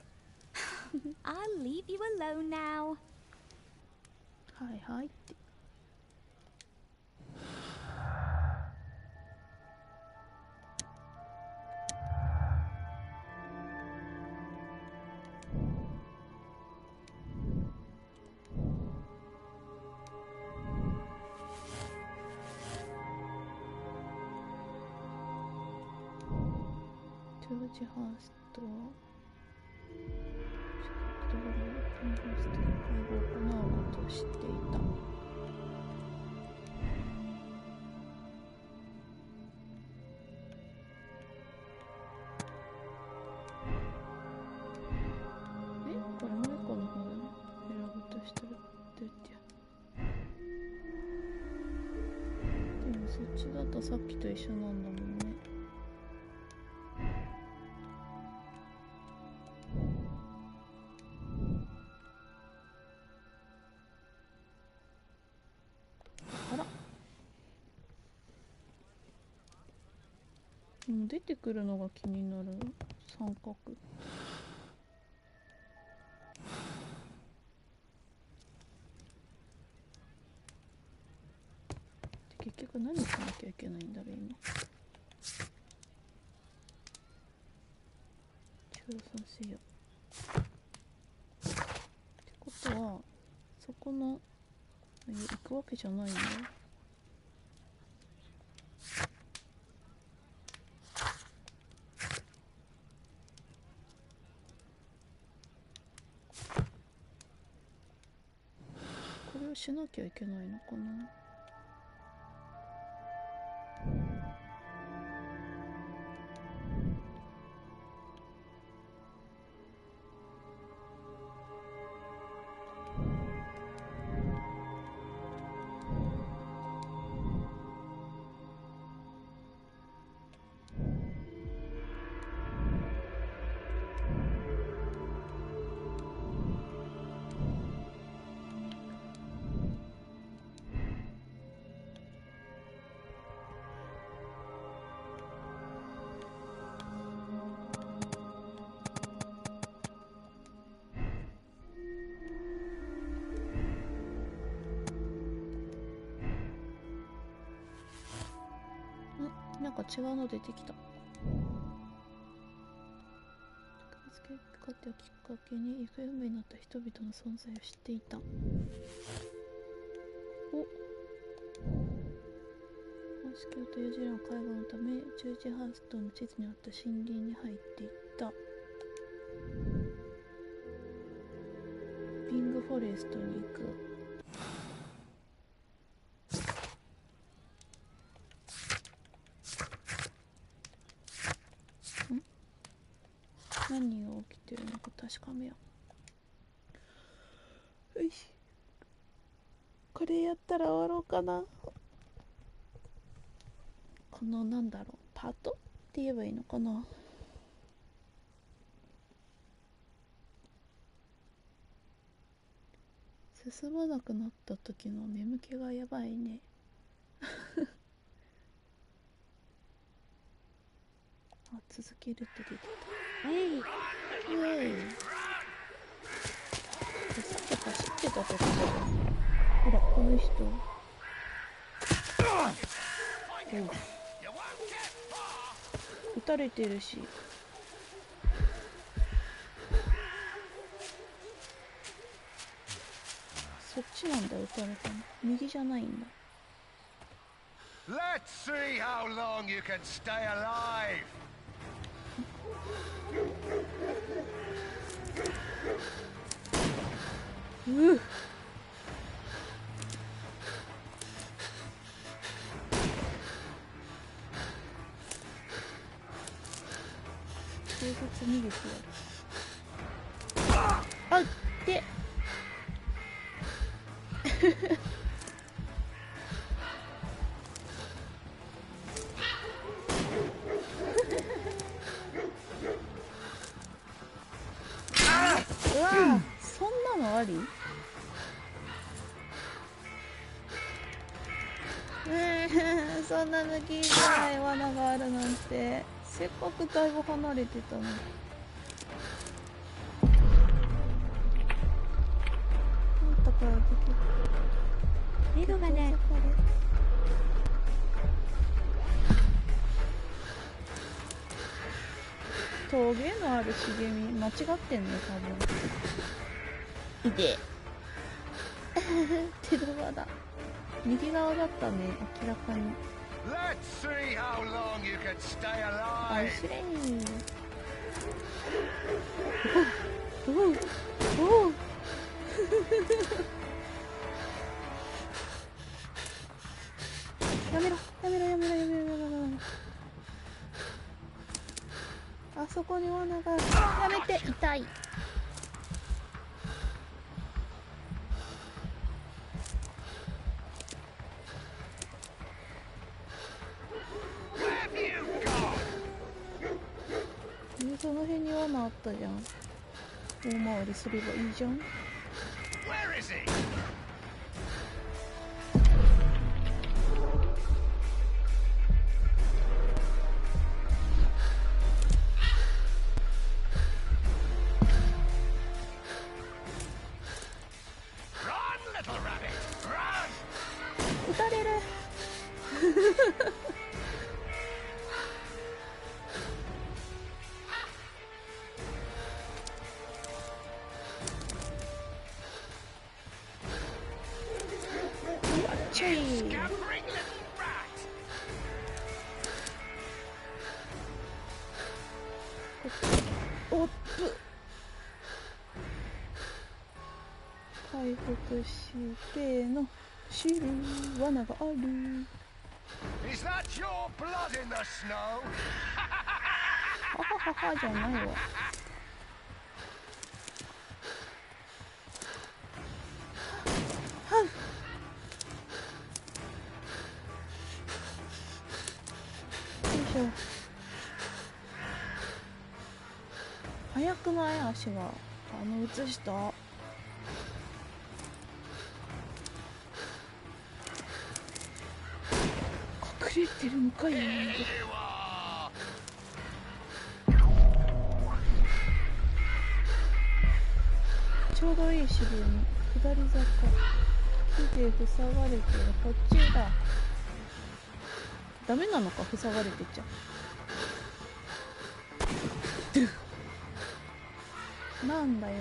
I'll leave you alone now. Hi, hi. ージハーストは近くでブラックハーストで会話を行うことを知っていた。これもう一個の方選ぶとしたらどうやってやる？でもそっちだとさっきと一緒なんだもんね。あら、もう出てくるのが気になる。三角。結局何しなきゃいけないんだろう今。調査しよう。ってことはそこの行くわけじゃないんだよ。これをしなきゃいけないのかな。なんか違うの出てきた。見つけ方をきっかけに行方不明になった人々の存在を知っていた。お、スキョというジラの会話のため十字ハーストの地図にあった森林に入っていった。ビングフォレストに行く。何が起きてるのか確かめよう。よし、これやったら終わろうかな。このなんだろう、パートって言えばいいのかな。進まなくなった時の眠気がやばいね。あ、続けるって出てた。イエイイエイ。さっき走ってたとこだ。ほら、この人。撃たれてるし。そっちなんだ、撃たれたの。右じゃないんだ。Let's see how long you can stay alive. うっ。警察逃げてやる。あっ、でうわぁ、そんなのあり？そんな抜きづらい罠があるなんて。せっかくだいぶ離れてたのに。あったからできる。エドがね。峠のある茂み間違ってんの多分。いで手玉だ。右側だったね、明らかに。Let's see how long you can stay アイ alive. スレイン。おおおおやめろやめろやめろやめろやめろ。あそこに罠が。やめて、痛い。その辺に罠あったじゃん。大回りすればいいじゃん。撃たれる。ちょい。おっぷ。回復しての知る罠がある。Is that your blood in the snow? ははははじゃないわ。よいしょ。早くない？足が映した。隠れてるのかい。ちょうどいい支流に下り坂。木で塞がれてる。こっちだ。ダメなのか、塞がれてちゃなんだよ。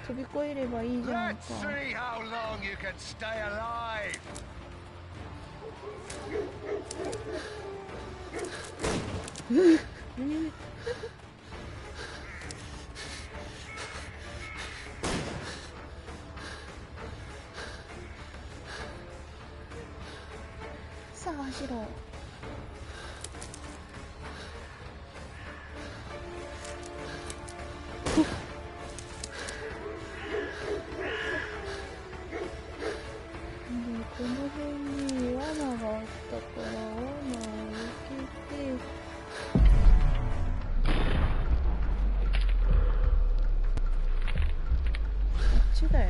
飛び越えればいいじゃんか。さあ走ろう。この辺に罠があったから罠を受けて、こっちだよ。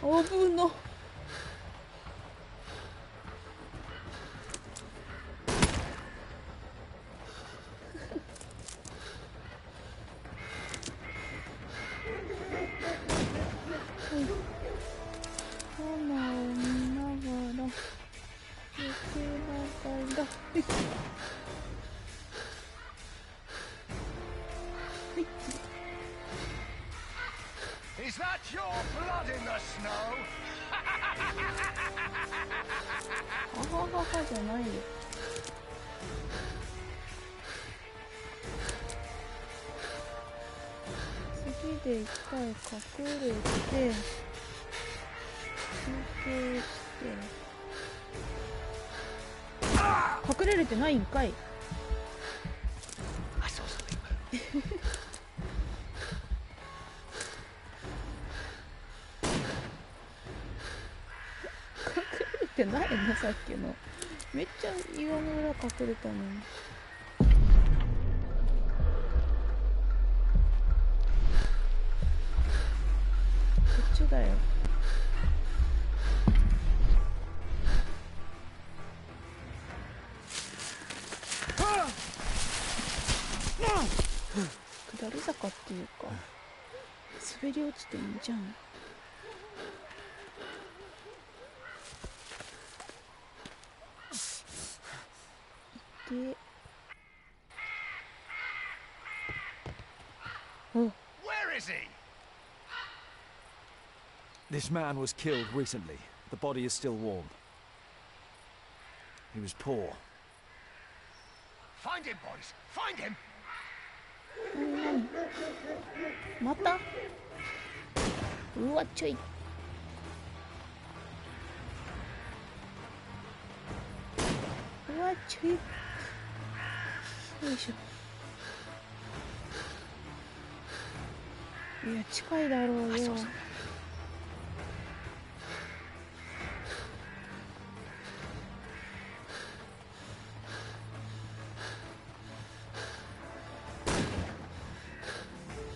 オーブンのIs that your blood in the snow? ははははじゃないよ。次で一回隠れて休憩して。隠れれてないんかい。隠れてないの、さっきの。めっちゃ岩の裏隠れたのに。こっちだよ。下り坂っていうか滑り落ちてんじゃん。で、お、Where is he? This man was killed recently. The body is still warm. He was poor. Find him, boys! Find him! またうわちょい。うわちょい。よいしょ。いや近いだろうよ。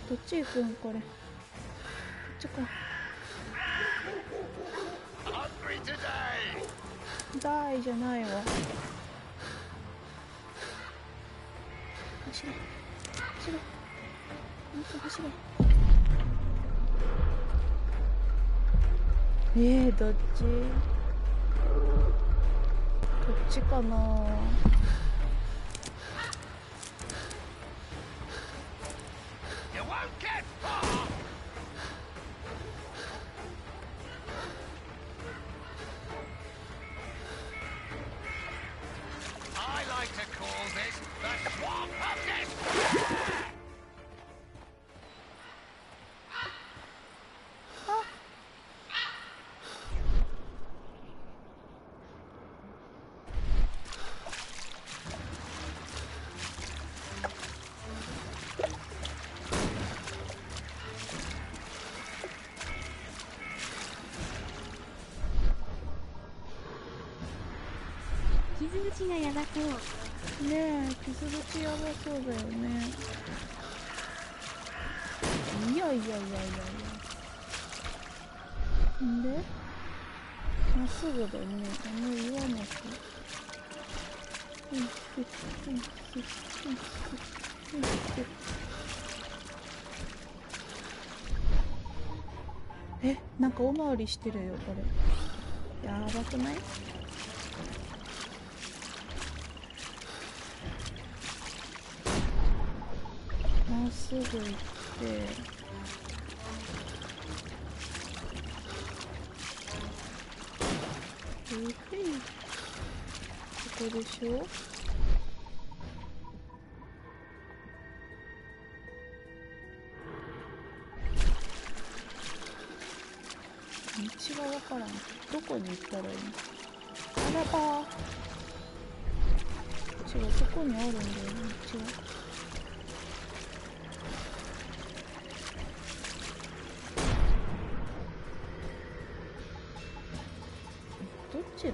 どっち行くんこれ。こっちか。ダイじゃないわ。走れ走れ。もっと走れ。どっち？どっちかな。傷口がやばそう。ねえ、傷口やばそうだよね。いやいやいやいやいや。んでまっすぐだよね。岩の木。なんかおまわりしてるよ、これ。やばくない？まっすぐ行って、ここでしょ？道がわからん。どこに行ったらいいの？あらばー。違う、そこにあるんだよね、道が。どっちが？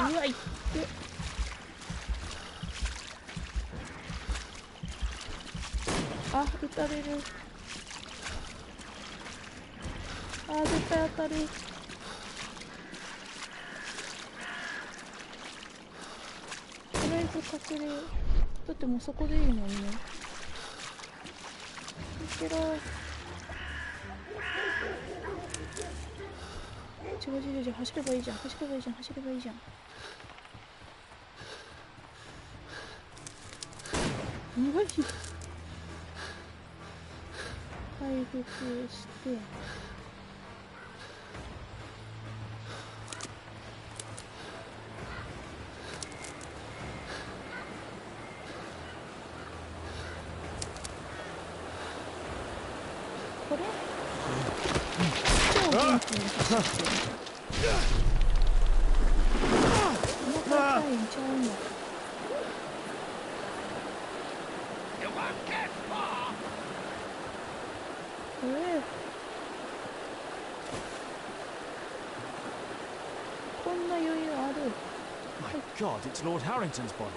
うわ、いって。あ、撃たれる。あ、絶対当たる。とりあえず隠れよう。だってもうそこでいいもんね。いけろ。違う、走ればいいじゃん。走ればいいじゃん。走ればいいじゃん。うわい。回復して。これ？超元気に走ってる。お腹痛いんちゃうの？こんな余裕ある。My God, it's Lord Harrington's body.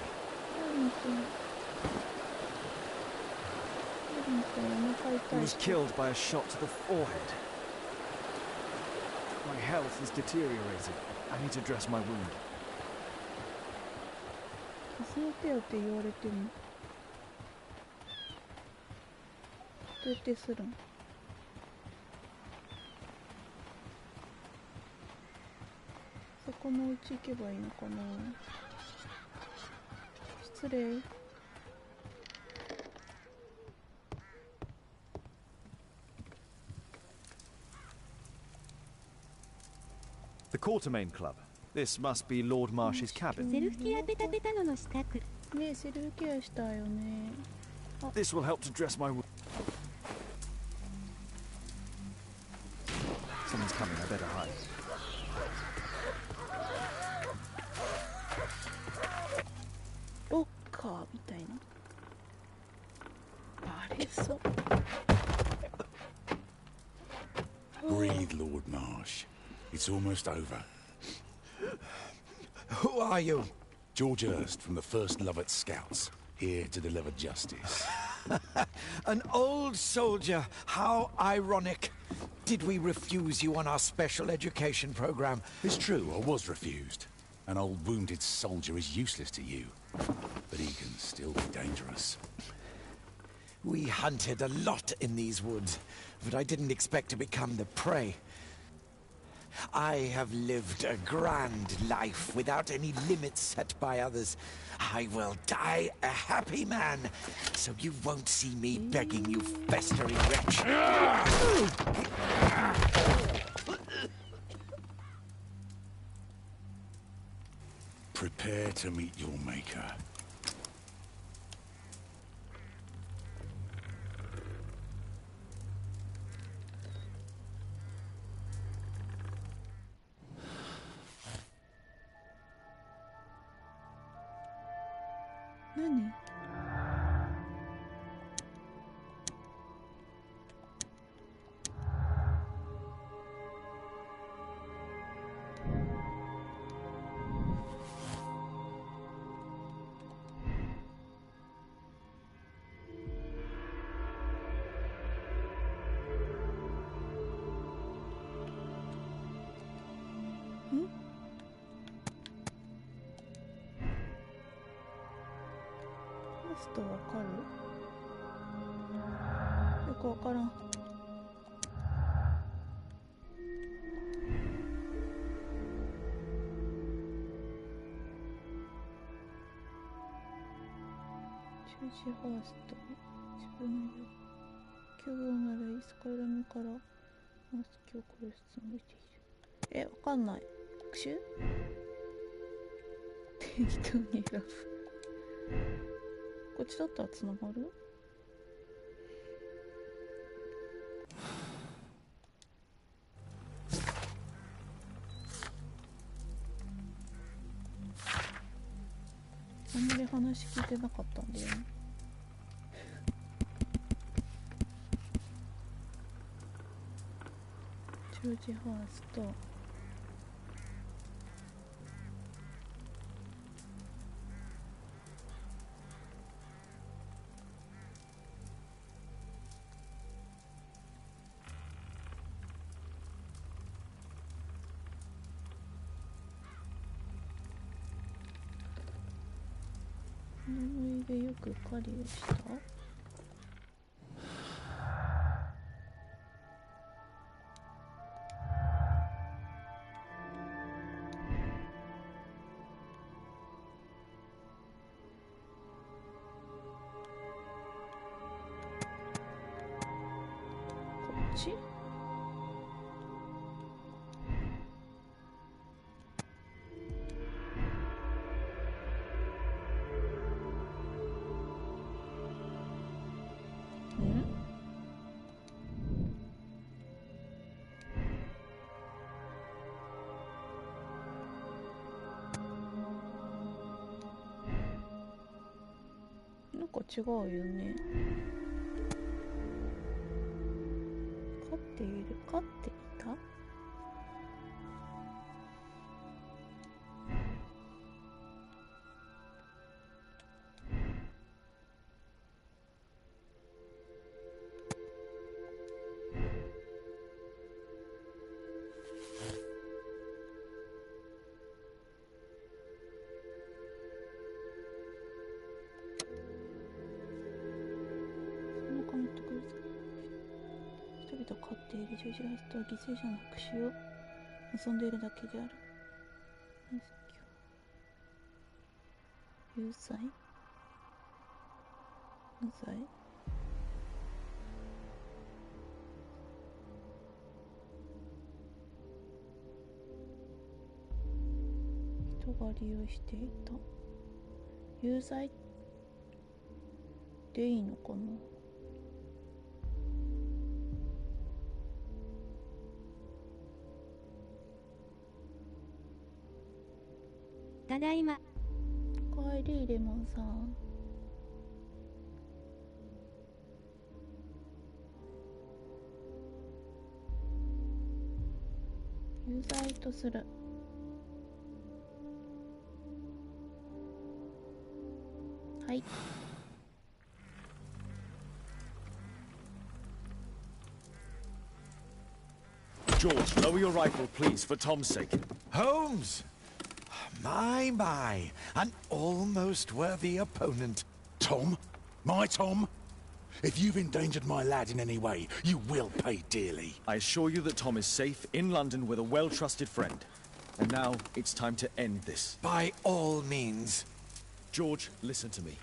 He was killed by a shot to the forehead. My health is deteriorating. I need to dress my wound. 休めてよって言われてもどうやってするん？そこのうち行けばいいのかな。失礼。The Quartermain Club. This must be Lord Marsh's cabin. セルフケアペタペタの支度。ね、セルフケアしたよね。This will help to dress my wound. Someone's coming, I better hide. ロッカーみたいな。バレそう。Breathe, Lord Marsh. It's almost over. Who are you? George Hurst from the 1st Lovett Scouts, here to deliver justice. An old soldier. How ironic. Did we refuse you on our special education program? It's true, I was refused. An old wounded soldier is useless to you, but he can still be dangerous. We hunted a lot in these woods, but I didn't expect to become the prey. I have lived a grand life without any limits set by others. I will die a happy man, so you won't see me begging, you festering wretch. Prepare to meet your maker. Nani? Hmm? ストわかる？よくわからん。ジョージ・ハースト、自分の欲求ならいつから目からマスキを殺すつもりでいる。わかんない。復讐？適当に選ぶ。こっちだったらつながる？あんまり話聞いてなかったんだよね。ジョージ・ハースト思い出よく狩りをした？こっち？なんか違うよね。飼っている？飼っていた？人々を飼っているジョージ・ハーストは犠牲者の復讐を望んでいるだけである。有罪？無罪。人が利用していた。有罪でいいのかな。ただいま。おかえりレモンさん。有罪とする。はい。George, lower your rifle, please, for Tom's sake. Holmes! My, an almost worthy opponent. Tom? My Tom? If you've endangered my lad in any way, you will pay dearly. I assure you that Tom is safe in London with a well-trusted friend. And now, it's time to end this. By all means. George, listen to me.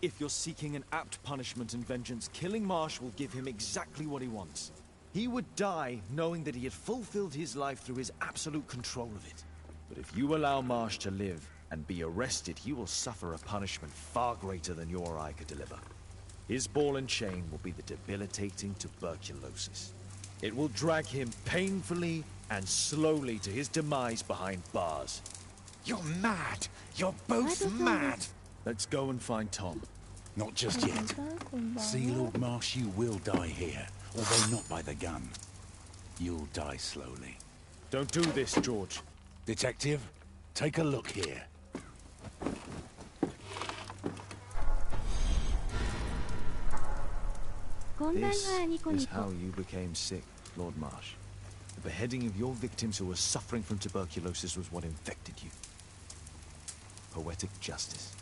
If you're seeking an apt punishment and vengeance, killing Marsh will give him exactly what he wants. He would die knowing that he had fulfilled his life through his absolute control of it. But if you allow Marsh to live and be arrested, he will suffer a punishment far greater than you or I could deliver. His ball and chain will be the debilitating tuberculosis. It will drag him painfully and slowly to his demise behind bars. You're mad! You're both mad! Let's go and find Tom. Not just yet. See, Lord Marsh, you will die here, although not by the gun. You'll die slowly. Don't do this, George. Detective, take a look here. This is how you became sick, Lord Marsh. The beheading of your victims who were suffering from tuberculosis was what infected you. Poetic justice.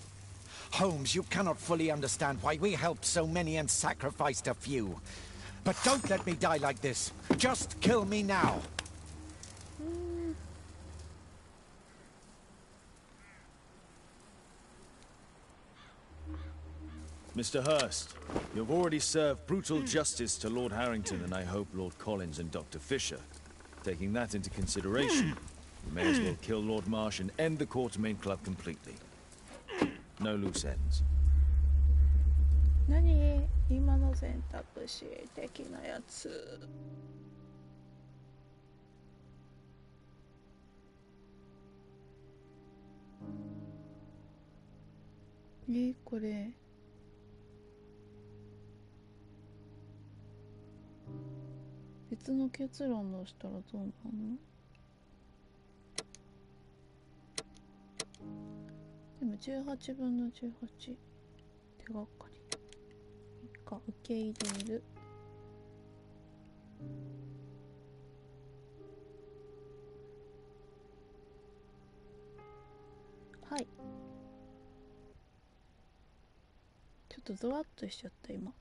Holmes, you cannot fully understand why we helped so many and sacrificed a few. But don't let me die like this. Just kill me now. Mr. Hurst, you've already served brutal justice to Lord Harrington and I hope Lord Collins and Dr. Fisher. Taking that into consideration, you may as well kill Lord Marsh and end the Quartermain Club completely. No loose ends. 何今の選択肢的なやつ。これ別の結論出したらどうなの？でも18分の18手がかり。いいか、受け入れる。はい。ちょっとゾワッとしちゃった今。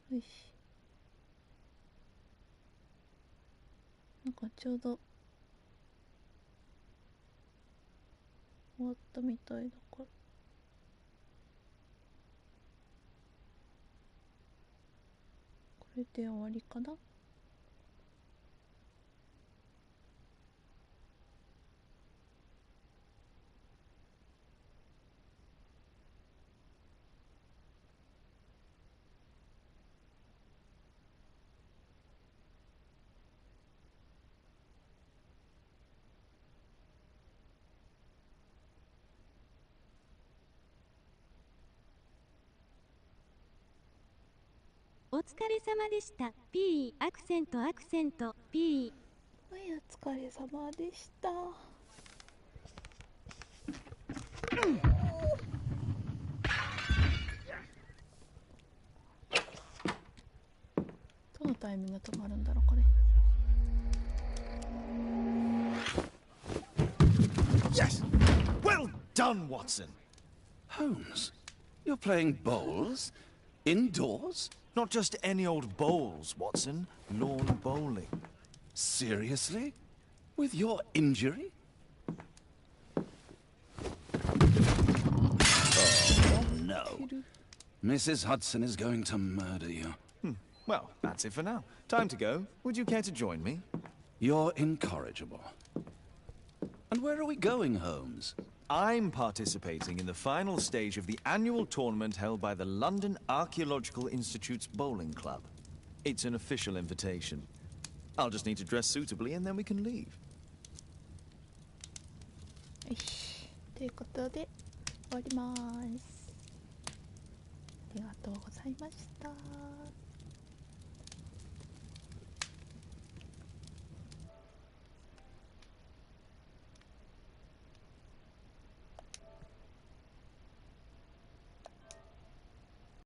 よし。なんかちょうど終わったみたいだから。これで終わりかな？お疲れ様でした。P アクセントアクセント P。はい、お疲れ様でした。どのタイミングが止まるんだろうこれ。Yes! Well done, Watson! Holmes, you're playing bowls? Indoors? Not just any old bowls, Watson. Lawn bowling. Seriously? With your injury? Oh, no. Mrs. Hudson is going to murder you. Well, that's it for now. Time to go. Would you care to join me? You're incorrigible. And where are we going, Holmes? I'm participating in the final stage of the annual tournament held by the London Archaeological Institute's bowling club. It's an official invitation. I'll just need to dress suitably and then we can leave. よし、ということで終わります。ありがとうございました。